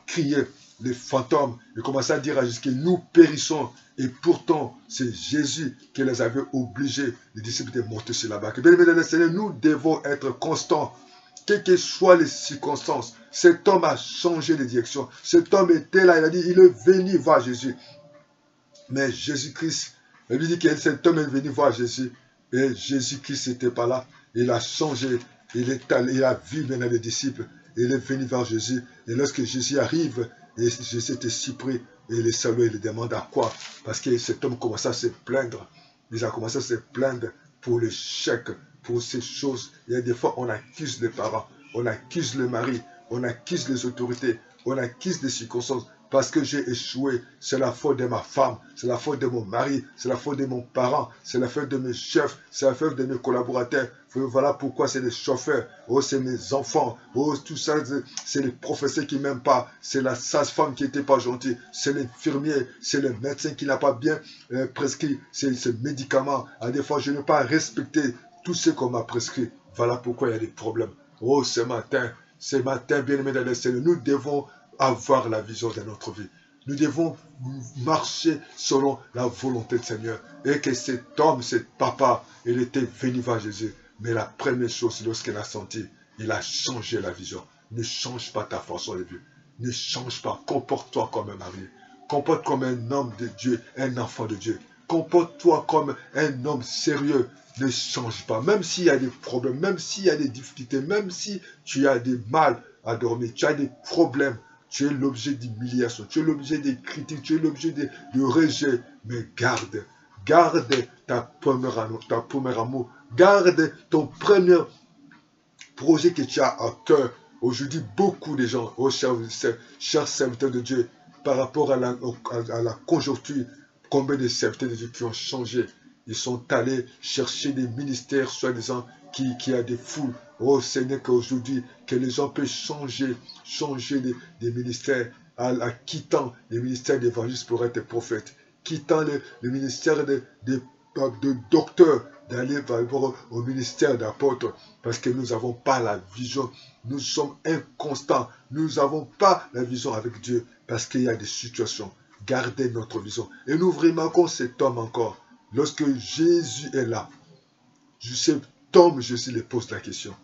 crier. Les fantômes, ils commencent à dire à Jésus que nous périssons. Et pourtant, c'est Jésus qui les avait obligés, les disciples, de monter sur la barque. Bien aimés dans le Seigneur, nous devons être constants. Quelles que soient les circonstances, cet homme a changé de direction. Cet homme était là, il a dit, il est venu voir Jésus. Mais Jésus-Christ, il lui dit que cet homme est venu voir Jésus. Et Jésus-Christ n'était pas là. Il a changé. Il a vu maintenant les disciples. Il est venu vers Jésus. Et lorsque Jésus arrive, Et Jésus était surpris. Et les salauds, il demande à quoi? Parce que cet homme commençait à se plaindre. Il a commencé à se plaindre pour le chèque, pour ces choses. Il y a des fois, on accuse les parents, on accuse le mari, on accuse les autorités, on accuse les circonstances. Parce que j'ai échoué, c'est la faute de ma femme, c'est la faute de mon mari, c'est la faute de mon parent, c'est la faute de mes chefs, c'est la faute de mes collaborateurs. Voilà pourquoi c'est les chauffeurs, oh c'est mes enfants, oh tout ça c'est les professeurs qui m'aiment pas, c'est la sage-femme qui n'était pas gentille, c'est l'infirmier, c'est le médecin qui n'a pas bien prescrit ces médicaments. À des fois je n'ai pas respecté tout ce qu'on m'a prescrit. Voilà pourquoi il y a des problèmes. Oh ce matin, bien aimé dans le Seigneur, nous devons avoir la vision de notre vie. Nous devons marcher selon la volonté du Seigneur. Et que cet homme, cet papa, il était venu vers Jésus. Mais la première chose, lorsqu'il a senti, il a changé la vision. Ne change pas ta façon de vivre. Ne change pas. Comporte-toi comme un mari. Comporte comme un homme de Dieu, un enfant de Dieu. Comporte-toi comme un homme sérieux. Ne change pas. Même s'il y a des problèmes, même s'il y a des difficultés, même si tu as des mal à dormir, tu as des problèmes, tu es l'objet d'humiliation, tu es l'objet des critiques, tu es l'objet de rejet. Mais garde ta première amour. Garde ton premier projet que tu as à cœur. Aujourd'hui, beaucoup de gens, chers serviteurs de Dieu, par rapport à la conjoncture, combien de serviteurs de Dieu qui ont changé. Ils sont allés chercher des ministères, soi-disant, qui a des foules. Oh Seigneur, qu'aujourd'hui, que les gens peuvent changer des ministères, en quittant les ministères d'évangéliste pour être prophète, quittant le ministère de docteur, d'aller au ministère d'apôtre, parce que nous n'avons pas la vision, nous sommes inconstants, nous n'avons pas la vision avec Dieu, parce qu'il y a des situations. Gardez notre vision. Et nous remarquons cet homme encore, lorsque Jésus est là, cet homme, Jésus lui pose la question.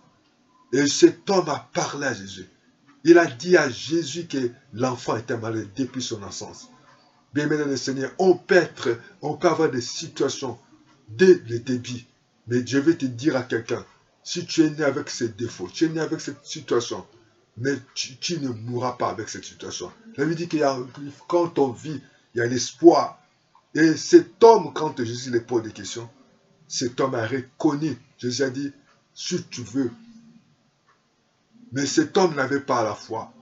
Et cet homme a parlé à Jésus. Il a dit à Jésus que l'enfant était malade depuis son naissance. Bien aimé dans le Seigneur, on peut avoir des situations dès le début. Mais je vais te dire à quelqu'un, si tu es né avec ces défauts, tu es né avec cette situation, mais tu ne mourras pas avec cette situation. La Bible dit que quand on vit, il y a l'espoir. Et cet homme, quand Jésus lui pose des questions, cet homme a reconnu. Jésus a dit, si tu veux. Mais cet homme n'avait pas la foi.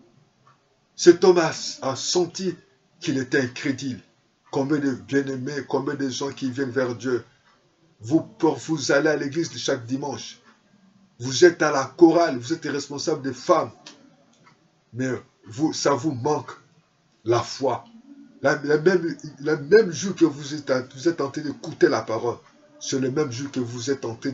Cet homme a senti qu'il était incrédule. Combien de bien-aimés, combien de gens qui viennent vers Dieu. Vous allez à l'église chaque dimanche. Vous êtes à la chorale, vous êtes responsable des femmes. Mais ça vous manque la foi. Le même jour que vous êtes en train d'écouter la parole, c'est le même jour que vous êtes en train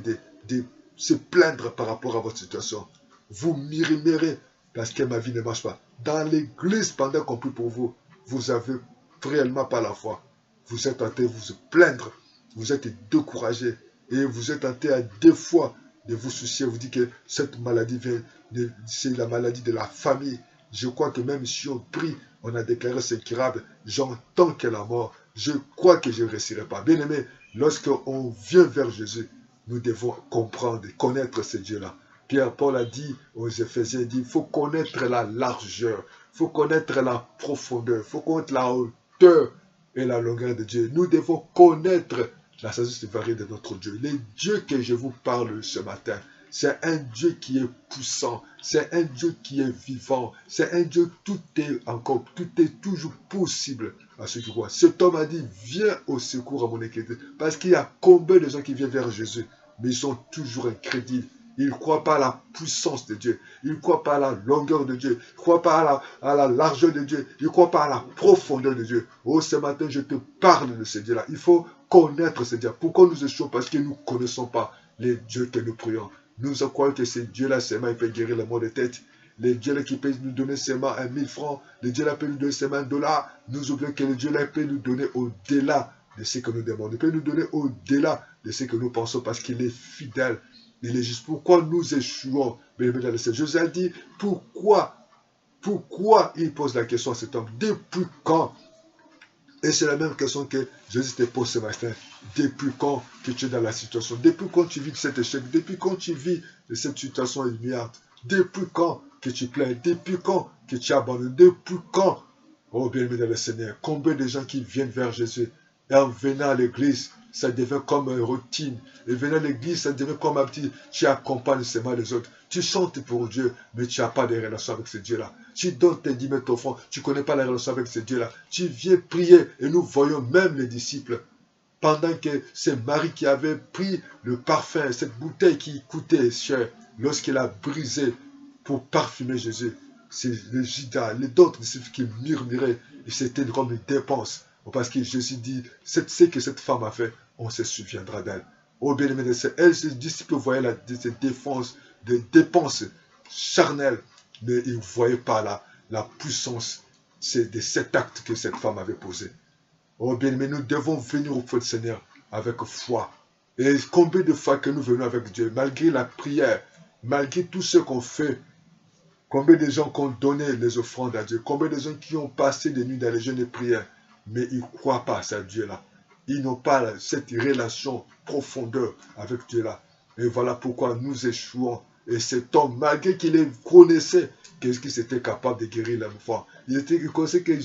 de se plaindre par rapport à votre situation. Vous murmurez parce que ma vie ne marche pas. Dans l'église, pendant qu'on prie pour vous, vous n'avez réellement pas la foi. Vous êtes en train de vous plaindre, vous êtes découragé et vous êtes en train à deux fois de vous soucier. Vous dites que cette maladie c'est la maladie de la famille. Je crois que même si on prie, on a déclaré c'est incurable, j'entends que la mort, je crois que je ne réussirai pas. Bien aimé, lorsqu'on vient vers Jésus, nous devons comprendre et connaître ce Dieu-là. Pierre-Paul a dit aux Éphésiens, il faut connaître la largeur, il faut connaître la profondeur, il faut connaître la hauteur et la longueur de Dieu. Nous devons connaître la sagesse variée de notre Dieu. Le Dieu que je vous parle ce matin, c'est un Dieu qui est puissant, c'est un Dieu qui est vivant, c'est un Dieu, tout est toujours possible à ceux qui croient. Cet homme a dit, viens au secours à mon incrédulité, parce qu'il y a combien de gens qui viennent vers Jésus, mais ils sont toujours incrédules. Ils ne croient pas à la puissance de Dieu. Ils ne croient pas à la longueur de Dieu. Ils ne croient pas à la largeur de Dieu. Ils ne croient pas à la profondeur de Dieu. Oh, ce matin, je te parle de ce Dieu-là. Il faut connaître ce Dieu. Pourquoi nous échouons? Parce que nous ne connaissons pas les dieux que nous prions. Nous croyons que ce Dieu-là, seulement, il peut guérir les maux de tête. Le Dieu-là qui peut nous donner seulement 1000 francs. Le Dieu-là peut nous donner seulement $1. Nous oublions que le Dieu-là peut nous donner au-delà de ce que nous demandons. Il peut nous donner au-delà de ce que nous pensons parce qu'il est fidèle. Il est juste. Pourquoi nous échouons? Jésus a dit, pourquoi il pose la question à cet homme? Depuis quand? Et c'est la même question que Jésus te pose ce matin. Depuis quand que tu es dans la situation? Depuis quand tu vis de cet échec? Depuis quand tu vis de cette situation humiliante? Depuis quand que tu plains? Depuis quand que tu abandonnes? Depuis quand Oh bien-aimé dans le Seigneur, combien de gens qui viennent vers Jésus et en venant à l'église, ça devient comme une routine. Et venant à l'église, ça devient comme un petit... Tu accompagnes seulement les autres. Tu chantes pour Dieu, mais tu n'as pas de relation avec ce Dieu-là. Tu donnes tes 10 000 offrandes, tu ne connais pas la relation avec ce Dieu-là. Tu viens prier et nous voyons même les disciples. Pendant que c'est Marie qui avait pris le parfum, cette bouteille qui coûtait cher, lorsqu'elle a brisé pour parfumer Jésus, c'est le Judas, les autres disciples qui murmuraient, et c'était comme une dépense. Parce que Jésus dit, ce que cette femme a fait, on se souviendra d'elle. Oh bien-aimé, elle, ses disciples voyaient des dépenses charnelles, mais ils ne voyaient pas la puissance de cet acte que cette femme avait posé. Oh bien-aimé, nous devons venir au feu du Seigneur avec foi. Et combien de fois que nous venons avec Dieu, malgré la prière, malgré tout ce qu'on fait, combien de gens qui ont donné les offrandes à Dieu, combien de gens qui ont passé des nuits dans les jeûnes et prières, mais ils ne croient pas à ce Dieu-là. Ils n'ont pas cette relation profondeur avec Dieu-là. Et voilà pourquoi nous échouons. Et cet homme, malgré qu'il connaissait qu'est-ce qu'il était capable de guérir l'enfant, il connaissait qu'il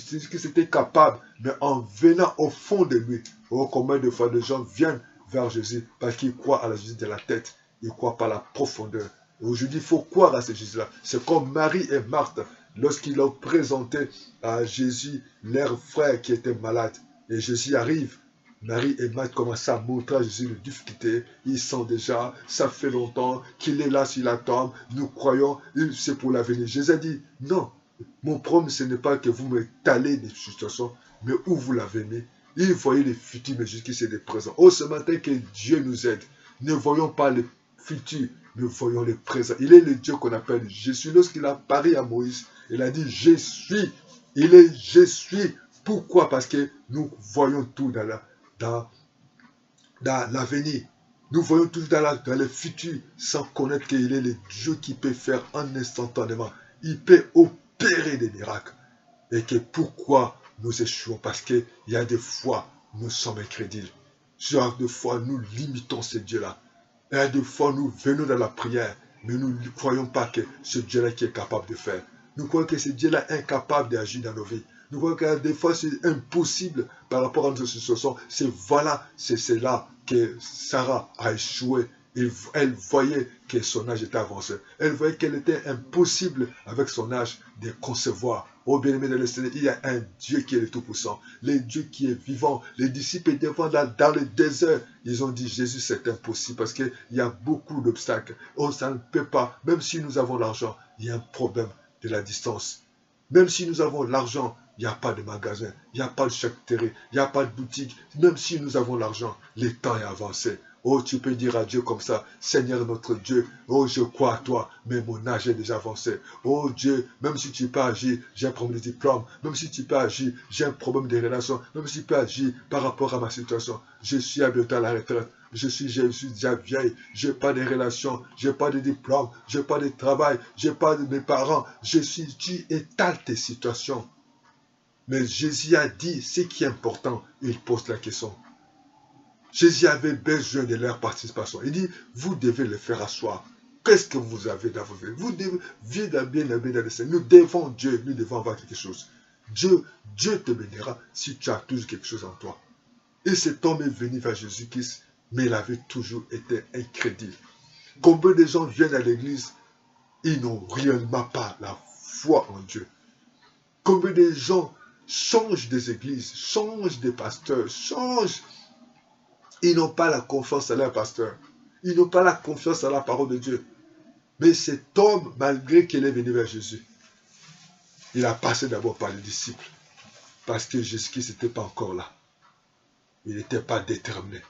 était capable, mais en venant au fond de lui, oh, combien de fois de gens viennent vers Jésus parce qu'ils croient à la Jésus de la tête, ils ne croient pas à la profondeur. Aujourd'hui, il faut croire à ce Jésus-là. C'est comme Marie et Marthe, lorsqu'ils ont présenté à Jésus leur frère qui était malade. Et Jésus arrive. Marie et Marthe commencent à montrer à Jésus les difficultés. Ils sentent déjà, ça fait longtemps qu'il est là sur la tombe. Nous croyons, c'est pour l'avenir. Jésus a dit, non, mon problème, ce n'est pas que vous me talez des situations, mais où vous l'avez mis. Il voyait les futurs, mais jusqu'ici les présents. Oh, ce matin, que Dieu nous aide. Ne voyons pas les futurs, nous voyons les présents. Il est le Dieu qu'on appelle Jésus. Lorsqu'il a parlé à Moïse, il a dit, je suis. Il est je suis. Pourquoi? Parce que nous voyons tout dans l'avenir. Nous voyons tout dans le futur sans connaître qu'il est le Dieu qui peut faire en instantanément. Il peut opérer des miracles. Et que pourquoi nous échouons? Parce qu'il y a des fois, nous sommes incrédules. Il y a des fois, nous limitons ce Dieu-là. Il y a des fois, nous venons dans la prière, mais nous ne croyons pas que ce Dieu-là qui est capable de faire. Nous croyons que ce Dieu-là est incapable d'agir dans nos vies. Nous croyons que des fois, c'est impossible par rapport à notre situation. C'est là que Sarah a échoué. Elle voyait que son âge était avancé. Elle voyait qu'elle était impossible avec son âge de concevoir. Oh bien-aimé dans le Seigneur, il y a un Dieu qui est le Tout-Puissant, le Dieu qui est vivant. Les disciples étaient dans le désert. Ils ont dit, Jésus, c'est impossible parce qu'il y a beaucoup d'obstacles. Oh, ça ne peut pas. Même si nous avons l'argent, il y a un problème de la distance. Même si nous avons l'argent, il n'y a pas de magasin, il n'y a pas de charcuterie, il n'y a pas de boutique. Même si nous avons l'argent, le temps est avancé. Oh, tu peux dire à Dieu comme ça, Seigneur notre Dieu, oh, je crois à toi, mais mon âge est déjà avancé. Oh Dieu, même si tu peux agir, j'ai un problème de diplôme. Même si tu peux agir, j'ai un problème de relation. Même si tu peux agir par rapport à ma situation. Je suis à bientôt à la retraite. Je suis déjà vieille, je n'ai pas de relations, je n'ai pas de diplôme, je n'ai pas de travail, je n'ai pas de mes parents. Tu étales tes situations. Mais Jésus a dit, ce qui est important, il pose la question. Jésus avait besoin de leur participation. Il dit, vous devez le faire asseoir. Qu'est-ce que vous avez dans vos vies? Vous devez vivre bien dans le Seigneur. Nous devons Dieu, nous devons avoir quelque chose. Dieu te bénira si tu as toujours quelque chose en toi. Et cet homme est venu vers Jésus-Christ, mais il avait toujours été incrédule. Combien de gens viennent à l'église, ils n'ont réellement pas la foi en Dieu. Combien de gens changent des églises, changent des pasteurs, changent. Ils n'ont pas la confiance à leur pasteur. Ils n'ont pas la confiance à la parole de Dieu. Mais cet homme, malgré qu'il est venu vers Jésus, il a passé d'abord par les disciples. Parce que Jésus-Christ n'était pas encore là. Il n'était pas déterminé.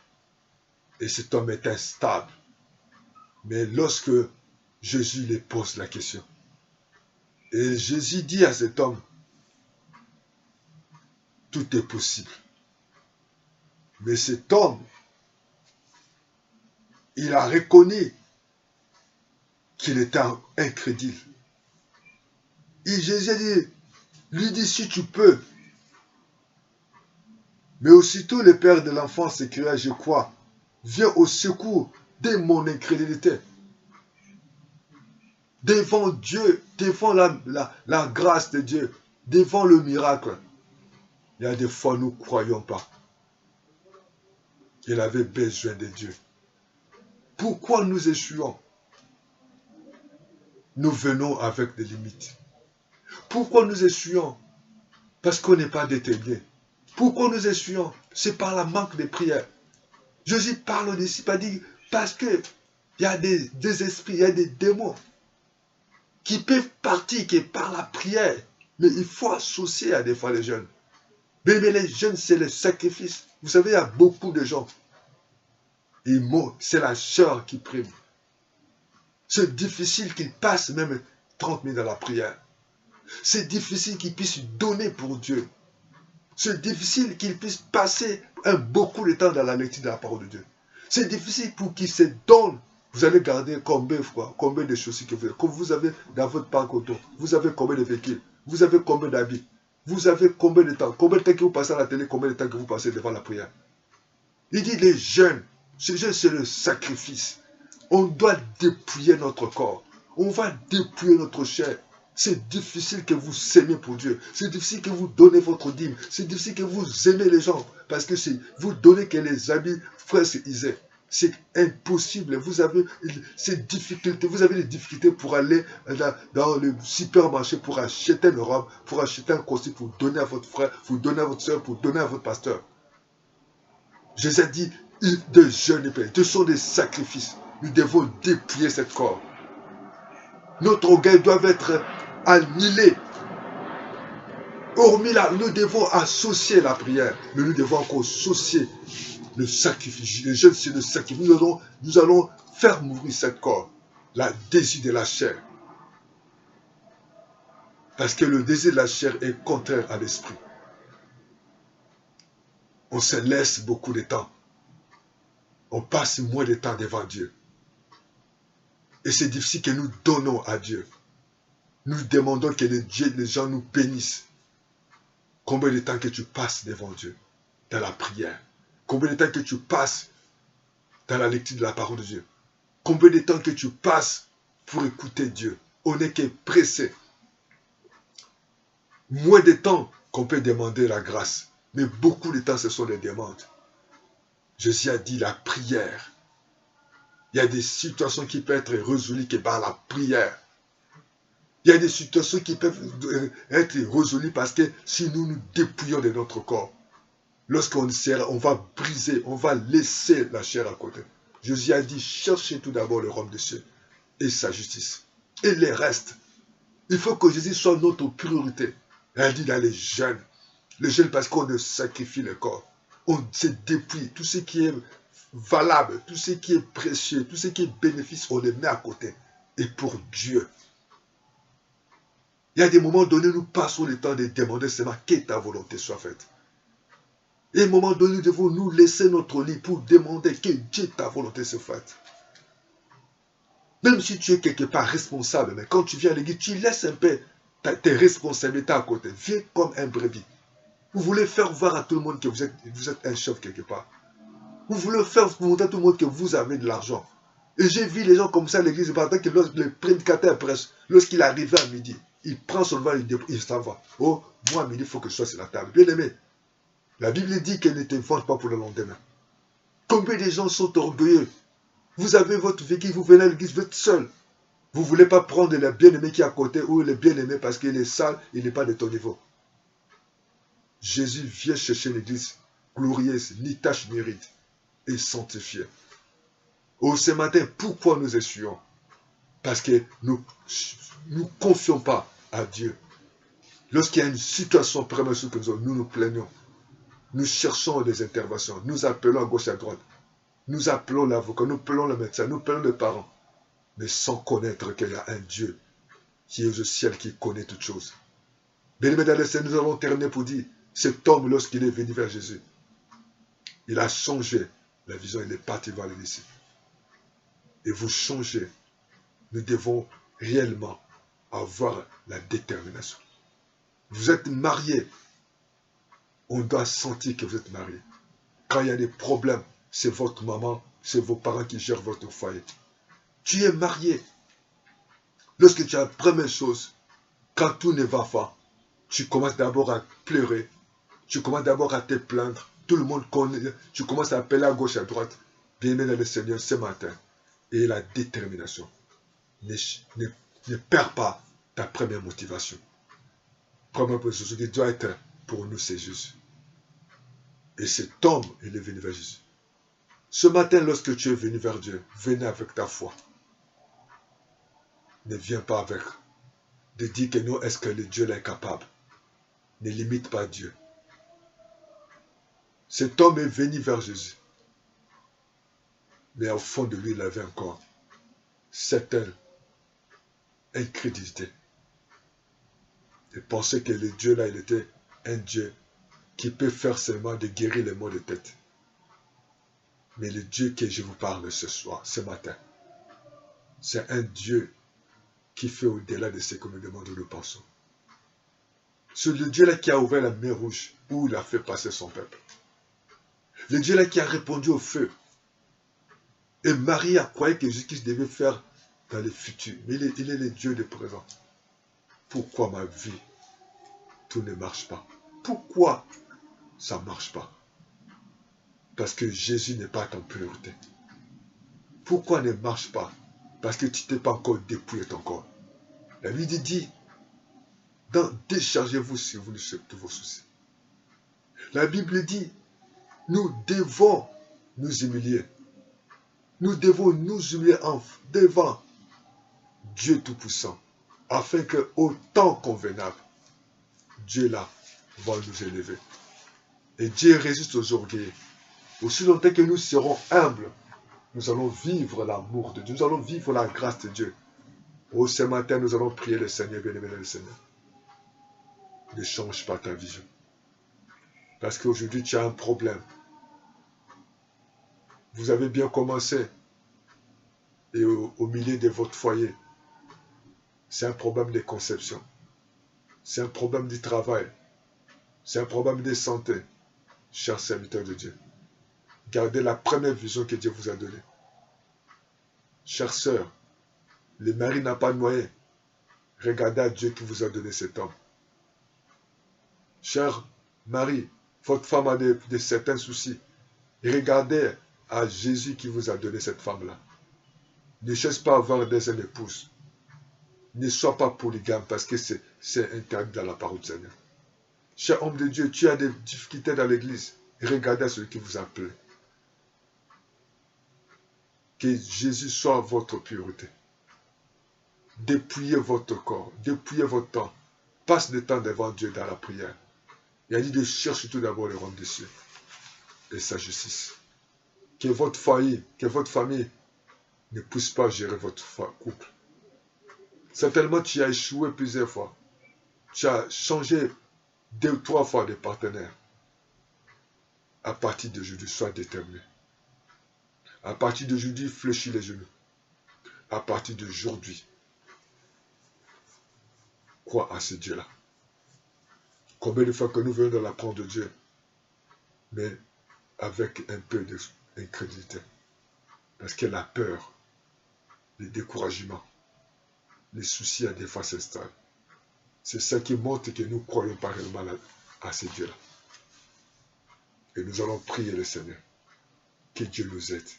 Et cet homme était stable. Mais lorsque Jésus lui pose la question, et Jésus dit à cet homme, tout est possible. Mais cet homme, il a reconnu qu'il était incrédule. Et Jésus lui dit, si tu peux. Mais aussitôt le père de l'enfant s'écria, je crois, viens au secours de mon incrédulité. Devant Dieu, devant la grâce de Dieu, devant le miracle, Il y a des fois, nous ne croyons pas qu'il avait besoin de Dieu. Pourquoi nous échouons? Nous venons avec des limites. Pourquoi nous échouons? Parce qu'on n'est pas déterminé. Pourquoi nous échouons? C'est par la manque de prière. Jésus parle aux disciples, il dit, parce que il y a des esprits, il y a des démons qui peuvent partir que par la prière. Mais il faut associer à des fois les jeunes. Mais les jeunes, c'est le sacrifice. Vous savez, il y a beaucoup de gens. C'est la chair qui prime. C'est difficile qu'ils passent même 30 minutes dans la prière. C'est difficile qu'ils puissent donner pour Dieu. C'est difficile qu'ils puissent passer beaucoup de temps dans la lecture de la parole de Dieu. C'est difficile pour qu'ils se donnent. Vous allez garder combien de choses que vous avez. Comme vous avez dans votre parc auto, vous avez combien de véhicules, vous avez combien d'habits, vous avez combien de temps que vous passez à la télé, combien de temps que vous passez devant la prière. Il dit les jeunes, c'est le sacrifice. On doit dépouiller notre corps. On va dépouiller notre chair. C'est difficile que vous s'aimez pour Dieu. C'est difficile que vous donnez votre dîme. C'est difficile que vous aimez les gens. Parce que vous donnez que les habits, frère Isaac. C'est impossible. Vous avez ces difficultés. Vous avez des difficultés pour aller dans le supermarché, pour acheter une robe, pour acheter un costume, pour donner à votre frère, pour donner à votre soeur, pour donner à votre pasteur. Jésus a dit, de jeûne et prière. Ce sont des sacrifices. Nous devons dépouiller ce corps. Notre orgueil doit être annihilé. Hormis là, nous devons associer la prière, mais nous devons encore associer le sacrifice. Le jeûne, c'est le sacrifice. Nous allons faire mourir ce corps, la désir de la chair. Parce que le désir de la chair est contraire à l'esprit. On se laisse beaucoup de temps. On passe moins de temps devant Dieu. Et c'est difficile que nous donnons à Dieu. Nous demandons que les gens nous bénissent. Combien de temps que tu passes devant Dieu, dans la prière? Combien de temps que tu passes dans la lecture de la parole de Dieu? Combien de temps que tu passes pour écouter Dieu? On n'est que pressé. Moins de temps qu'on peut demander la grâce. Mais beaucoup de temps, ce sont des demandes. Jésus a dit la prière. Il y a des situations qui peuvent être résolues que par la prière. Il y a des situations qui peuvent être résolues parce que si nous nous dépouillons de notre corps, lorsqu'on sert, on va briser, on va laisser la chair à côté. Jésus a dit, cherchez tout d'abord le royaume des cieux et sa justice. Et les restes. Il faut que Jésus soit notre priorité. Elle dit dans les jeûnes parce qu'on sacrifie le corps. On se dépouille. Tout ce qui est valable, tout ce qui est précieux, tout ce qui est bénéfice, on les met à côté. Et pour Dieu. Il y a des moments donnés, nous passons le temps de demander seulement que ta volonté soit faite. Et à un moment donné, nous devons nous laisser notre lit pour demander que Dieu, ta volonté soit faite. Même si tu es quelque part responsable, mais quand tu viens à l'église, tu laisses un peu tes responsabilités à côté. Viens comme un brebis. Vous voulez faire voir à tout le monde que vous êtes un chef quelque part. Vous voulez faire montrer à tout le monde que vous avez de l'argent. Et j'ai vu les gens comme ça à l'église, pendant que le prédicateur presse, lorsqu'il arrivait à midi, il prend son verre, il s'en va. Oh, moi à midi, il faut que je sois sur la table. Bien aimé, la Bible dit qu'elle ne te vante pas pour le lendemain. Combien de gens sont orgueilleux? Vous avez votre véhicule, vous venez à l'église, vous êtes seul. Vous ne voulez pas prendre le bien-aimé qui est à côté ou le bien-aimé parce qu'il est sale, il n'est pas de ton niveau. Jésus vient chercher l'église glorieuse, ni tache ni ride, et sanctifiée. Oh, ce matin, pourquoi nous échouons? Parce que nous ne confions pas à Dieu. Lorsqu'il y a une situation prématurée que nous nous plaignons, nous cherchons des interventions, nous appelons à gauche et à droite, nous appelons l'avocat, nous appelons le médecin, nous appelons les parents, mais sans connaître qu'il y a un Dieu qui est au ciel, qui connaît toutes choses. Bien-aimés dans le Seigneur, nous allons terminer pour dire, cet homme, lorsqu'il est venu vers Jésus, il a changé la vision, il est parti vers les disciples. Et vous changez, nous devons réellement avoir la détermination. Vous êtes mariés, on doit sentir que vous êtes mariés. Quand il y a des problèmes, c'est votre maman, c'est vos parents qui gèrent votre foyer. Tu es marié. Lorsque tu as la première chose, quand tout ne va pas, tu commences d'abord à pleurer. Tu commences d'abord à te plaindre. Tout le monde connaît. Tu commences à appeler à gauche, à droite. Bien-aimé dans le Seigneur ce matin. Et la détermination. Ne perds pas ta première motivation. Première position qui doit être pour nous, c'est Jésus. Et cet homme, il est venu vers Jésus. Ce matin, lorsque tu es venu vers Dieu, venez avec ta foi. Ne viens pas avec de dire que non, est-ce que le Dieu est capable. Ne limite pas Dieu. Cet homme est venu vers Jésus. Mais au fond de lui, il avait encore certaine incrédulité. Il pensait que le Dieu là, il était un Dieu qui peut faire seulement de guérir les maux de tête. Mais le Dieu que je vous parle ce soir, ce matin, c'est un Dieu qui fait au-delà de ce que nous demandons ou nous pensons. C'est le Dieu là qui a ouvert la mer rouge où il a fait passer son peuple. Le Dieu là qui a répondu au feu. Et Marie a croyé que Jésus-Christ devait faire dans le futur. Mais il est le Dieu de présent. Pourquoi ma vie, tout ne marche pas? Pourquoi ça ne marche pas? Parce que Jésus n'est pas ton priorité. Pourquoi ne marche pas? Parce que tu t'es pas encore dépouillé ton corps. La Bible dit, déchargez-vous sur vous de vos soucis. La Bible dit, nous devons nous humilier. Nous devons nous humilier devant Dieu Tout-Puissant, afin qu'au temps convenable, Dieu là va nous élever. Et Dieu résiste aux orgueilleux. Aussi longtemps que nous serons humbles, nous allons vivre l'amour de Dieu, nous allons vivre la grâce de Dieu. Oh, ce matin, nous allons prier le Seigneur, bien-aimé le Seigneur. Ne change pas ta vision. Parce qu'aujourd'hui, tu as un problème. Vous avez bien commencé. Et au milieu de votre foyer, c'est un problème de conception. C'est un problème du travail. C'est un problème de santé. Chers serviteurs de Dieu, gardez la première vision que Dieu vous a donnée. Chère sœur, le mari n'a pas de moyens. Regardez à Dieu qui vous a donné cet homme. Cher mari, votre femme a de certains soucis. Et regardez à Jésus qui vous a donné cette femme-là. Ne cherche pas à avoir des épouses. Ne sois pas polygame parce que c'est interdit dans la parole du Seigneur. Cher homme de Dieu, tu as des difficultés dans l'église. Regardez à celui qui vous a appelé. Que Jésus soit votre priorité. Dépouillez votre corps, dépouillez votre temps. Passe le temps devant Dieu dans la prière. Il a dit de chercher tout d'abord le royaume des cieux et sa justice. Que votre foyer, que votre famille ne puisse pas gérer votre couple. Certainement, tu as échoué plusieurs fois. Tu as changé 2 ou 3 fois de partenaire. À partir d'aujourd'hui, sois déterminé. À partir d'aujourd'hui, fléchis les genoux. À partir d'aujourd'hui, crois à ce Dieu-là. Combien de fois que nous venons de l'apprendre de Dieu, mais avec un peu d'incrédulité. Parce que la peur, le découragement, les soucis à des fois s'installent. C'est ça qui montre que nous ne croyons pas réellement à ce Dieu-là. Et nous allons prier le Seigneur. Que Dieu nous aide.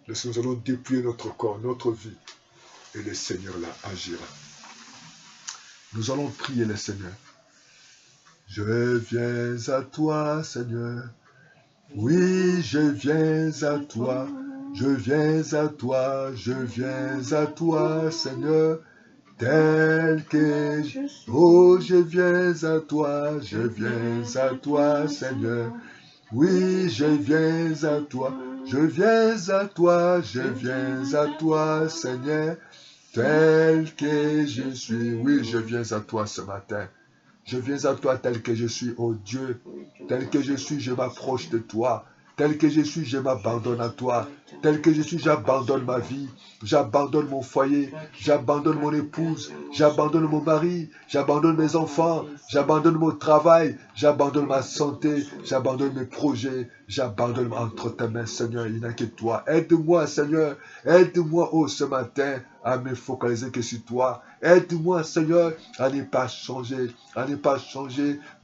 Nous allons dépouiller notre corps, notre vie. Et le Seigneur là agira. Nous allons prier le Seigneur. Je viens à toi, Seigneur. Oui, je viens à toi. Je viens à toi. Je viens à toi, Seigneur. Tel que je suis. Oh, je viens à toi. Je viens à toi, Seigneur. Oui, je viens à toi. Je viens à toi. Je viens à toi, Seigneur. Tel que je suis. Oui, je viens à toi ce matin. Je viens à toi tel que je suis, oh Dieu. Tel que je suis, je m'approche de toi. Tel que je suis, je m'abandonne à toi. Tel que je suis, j'abandonne ma vie. J'abandonne mon foyer. J'abandonne mon épouse. J'abandonne mon mari. J'abandonne mes enfants. J'abandonne mon travail. J'abandonne ma santé. J'abandonne mes projets. J'abandonne entre tes mains, Seigneur. Il n'y a que toi. Aide-moi, Seigneur. Aide-moi, ce matin, à me focaliser que sur toi. Aide-moi, Seigneur, à ne pas changer,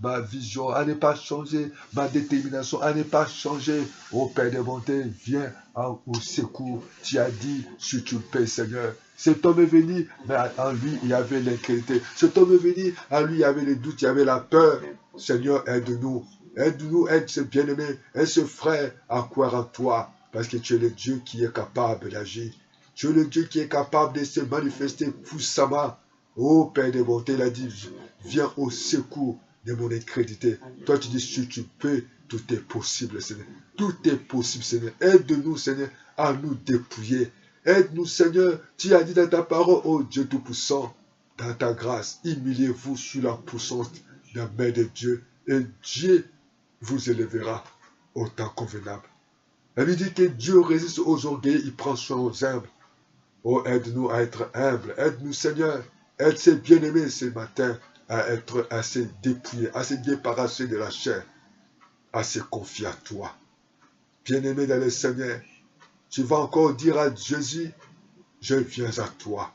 ma vision, à ne pas changer ma détermination, à ne pas changer. Ô Père de bonté, viens au secours. Tu as dit, si tu paies, Seigneur. Cet homme est venu, mais en lui, il y avait l'incrédulité. Cet homme est venu, en lui, il y avait le doute, il y avait la peur. Seigneur, aide-nous. Aide-nous, aide ce bien-aimé, aide ce frère à croire en toi, parce que tu es le Dieu qui est capable d'agir. Tu es le Dieu qui est capable de se manifester puissamment. Ô Père de bonté, il a dit, viens au secours de mon incrédulité. Toi, tu dis, si tu peux, tout est possible, Seigneur. Tout est possible, Seigneur. Aide-nous, Seigneur, à nous dépouiller. Aide-nous, Seigneur. Tu as dit dans ta parole, ô Dieu Tout-Puissant, dans ta grâce, humiliez-vous sur la puissance de la main de Dieu. Et Dieu vous élèvera au temps convenable. Elle lui dit que Dieu résiste aux orgueils, il prend soin aux humbles. Oh, aide-nous à être humbles. Aide-nous, Seigneur. Aide ces bien-aimés ce matin à être assez dépouillés, assez débarrassés de la chair, à se confier à toi. Bien-aimé dans le Seigneur, tu vas encore dire à Jésus, je viens à toi.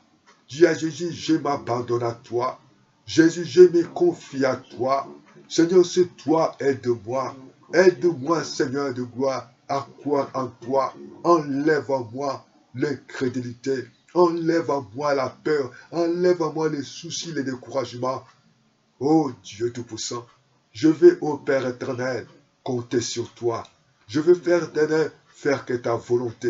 Dis à Jésus, je m'abandonne à toi. Jésus, je me confie à toi. Seigneur, c'est toi, aide-moi. Aide-moi, Seigneur de gloire, à croire en toi. Enlève en moi l'incrédulité. Enlève en moi la peur. Enlève en moi les soucis, les découragements. Oh Dieu Tout-Puissant, je vais, ô Père éternel, compter sur toi. Je veux faire que ta volonté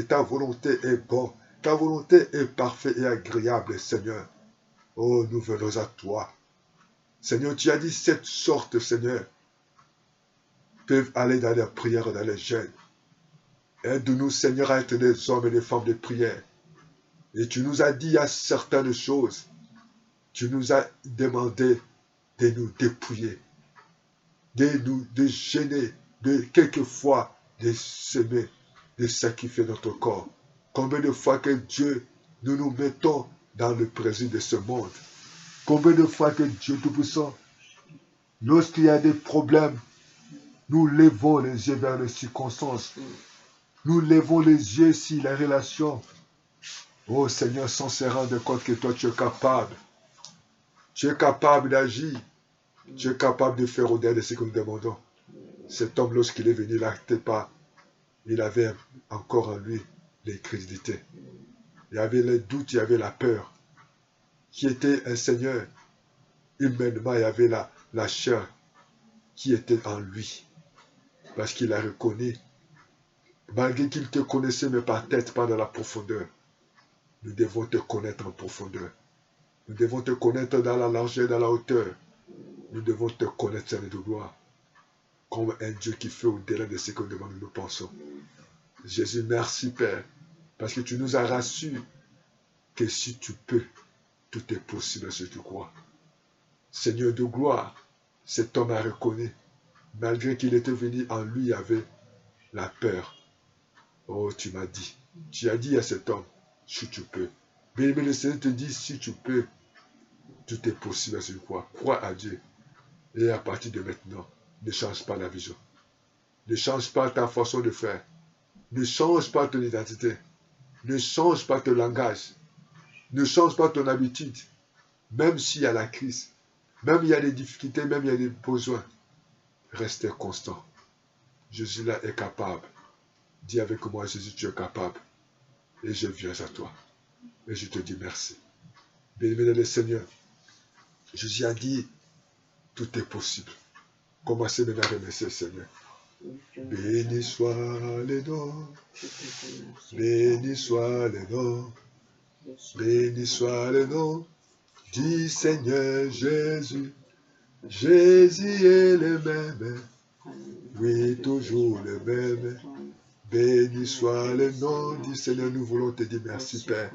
est bonne. Ta volonté est parfaite et agréable, Seigneur. Oh, nous venons à toi. Seigneur, tu as dit cette sorte, Seigneur, peuvent aller dans les prières, dans les jeûnes. Aide-nous, Seigneur, à être des hommes et des femmes de prière. Et tu nous as dit à certaines choses. Tu nous as demandé de nous dépouiller, de gêner, de quelquefois de s'aimer, de sacrifier notre corps. Combien de fois que Dieu, nous nous mettons dans le présent de ce monde. Combien de fois que Dieu Tout-Puissant, lorsqu'il y a des problèmes, nous levons les yeux vers les circonstances. Nous levons les yeux sur les relations. Oh Seigneur, sans se rendre compte que toi tu es capable. Tu es capable d'agir. Tu es capable de faire au-delà de ce que nous demandons. Cet homme, lorsqu'il est venu, il n'actait pas. Il avait encore en lui l'incrédulité. Il y avait le doute, il y avait la peur. Qui était un Seigneur. Humainement, il y avait la chair qui était en lui. Parce qu'il a reconnu. Malgré qu'il te connaissait, mais par tête, pas dans la profondeur. Nous devons te connaître en profondeur. Nous devons te connaître dans la largeur, dans la hauteur. Nous devons te connaître, Seigneur de gloire, comme un Dieu qui fait au-delà de ce que nous pensons. Jésus, merci Père, parce que tu nous as rassuré que si tu peux, tout est possible si tu crois. Seigneur de gloire, cet homme a reconnu, malgré qu'il était venu, en lui il y avait la peur. Oh, tu m'as dit, tu as dit à cet homme, si tu peux. Mais le Seigneur te dit, si tu peux, tout est possible si tu crois. Crois à Dieu. Et à partir de maintenant, ne change pas la vision. Ne change pas ta façon de faire. Ne change pas ton identité. Ne change pas ton langage. Ne change pas ton habitude. Même s'il y a la crise, même il y a des difficultés, même il y a des besoins, restez constant. Jésus là est capable. Dis avec moi, Jésus, tu es capable. Et je viens à toi. Et je te dis merci. Béni le Seigneur. Jésus a dit, tout est possible. Commencez maintenant à remercier le Seigneur. Béni soit le nom. Béni soit le nom. Béni soit le nom du Seigneur Jésus. Jésus est le même. Oui, toujours le même. Béni soit le nom du Seigneur. Nous voulons te dire merci, Père.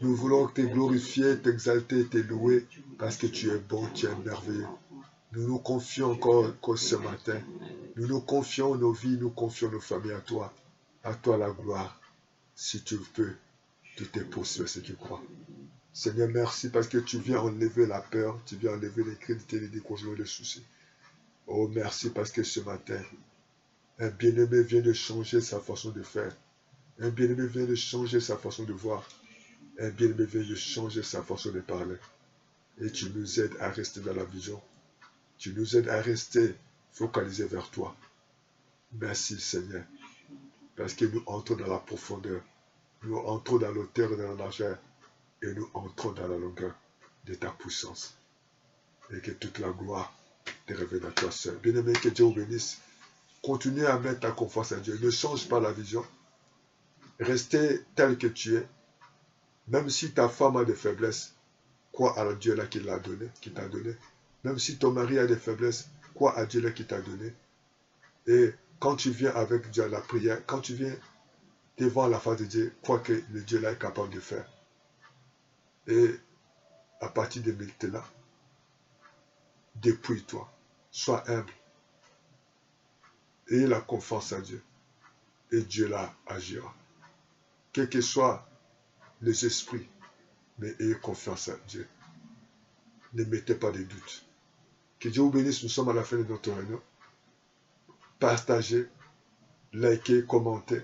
Nous voulons te glorifier, t'exalter, te louer, parce que tu es bon, tu es merveilleux. Nous nous confions encore ce matin. Nous nous confions nos vies, nous confions nos familles à toi. À toi la gloire. Si tu peux, tout est possible si tu crois. Seigneur, merci parce que tu viens enlever la peur, tu viens enlever l'incrédulité, les découragements, les soucis. Oh, merci parce que ce matin, Un bien-aimé vient de changer sa façon de faire. Un bien-aimé vient de changer sa façon de voir. Un bien-aimé vient de changer sa façon de parler. Et tu nous aides à rester dans la vision. Tu nous aides à rester focalisés vers toi. Merci Seigneur. Parce que nous entrons dans la profondeur. Nous entrons dans l'auteur et dans la largeur. Et nous entrons dans la longueur de ta puissance. Et que toute la gloire te revienne à toi seul. Bien-aimé, que Dieu vous bénisse. Continue à mettre ta confiance en Dieu. Ne change pas la vision. Restez tel que tu es. Même si ta femme a des faiblesses, crois à Dieu là qui l'a donné, qui t'a donné. Même si ton mari a des faiblesses, crois à Dieu là qui t'a donné. Et quand tu viens avec Dieu à la prière, quand tu viens devant la face de Dieu, crois que le Dieu là est capable de faire. Et à partir de maintenant, dépouille-toi, sois humble. Ayez la confiance en Dieu. Et Dieu là agira. Quels que soient les esprits, mais ayez confiance en Dieu. Ne mettez pas de doute. Que Dieu vous bénisse, nous sommes à la fin de notre réunion. Partagez, likez, commentez.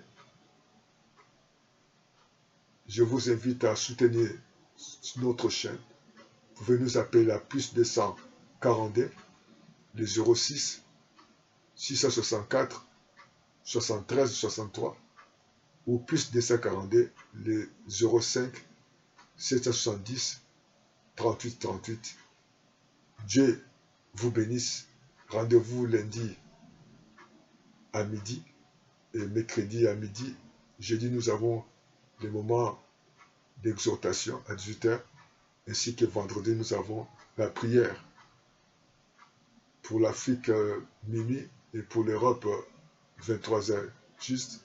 Je vous invite à soutenir notre chaîne. Vous pouvez nous appeler à plus 242, le 06 664 73 63 ou plus 242, le 05 770 38 38. Dieu vous bénisse. Rendez-vous lundi à midi et mercredi à midi. Jeudi, nous avons des moments d'exhortation à 18h, ainsi que vendredi, nous avons la prière pour l'Afrique minuit et pour l'Europe 23h juste.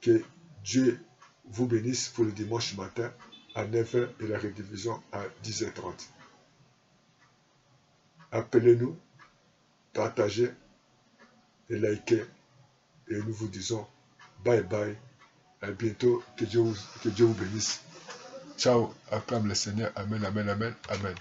Que Dieu vous bénisse pour le dimanche matin à 9h et la rediffusion à 10h30. Appelez-nous, partagez et likez. Et nous vous disons bye bye. À bientôt. Que Dieu vous bénisse. Ciao. Acclame le Seigneur. Amen, amen, amen, amen.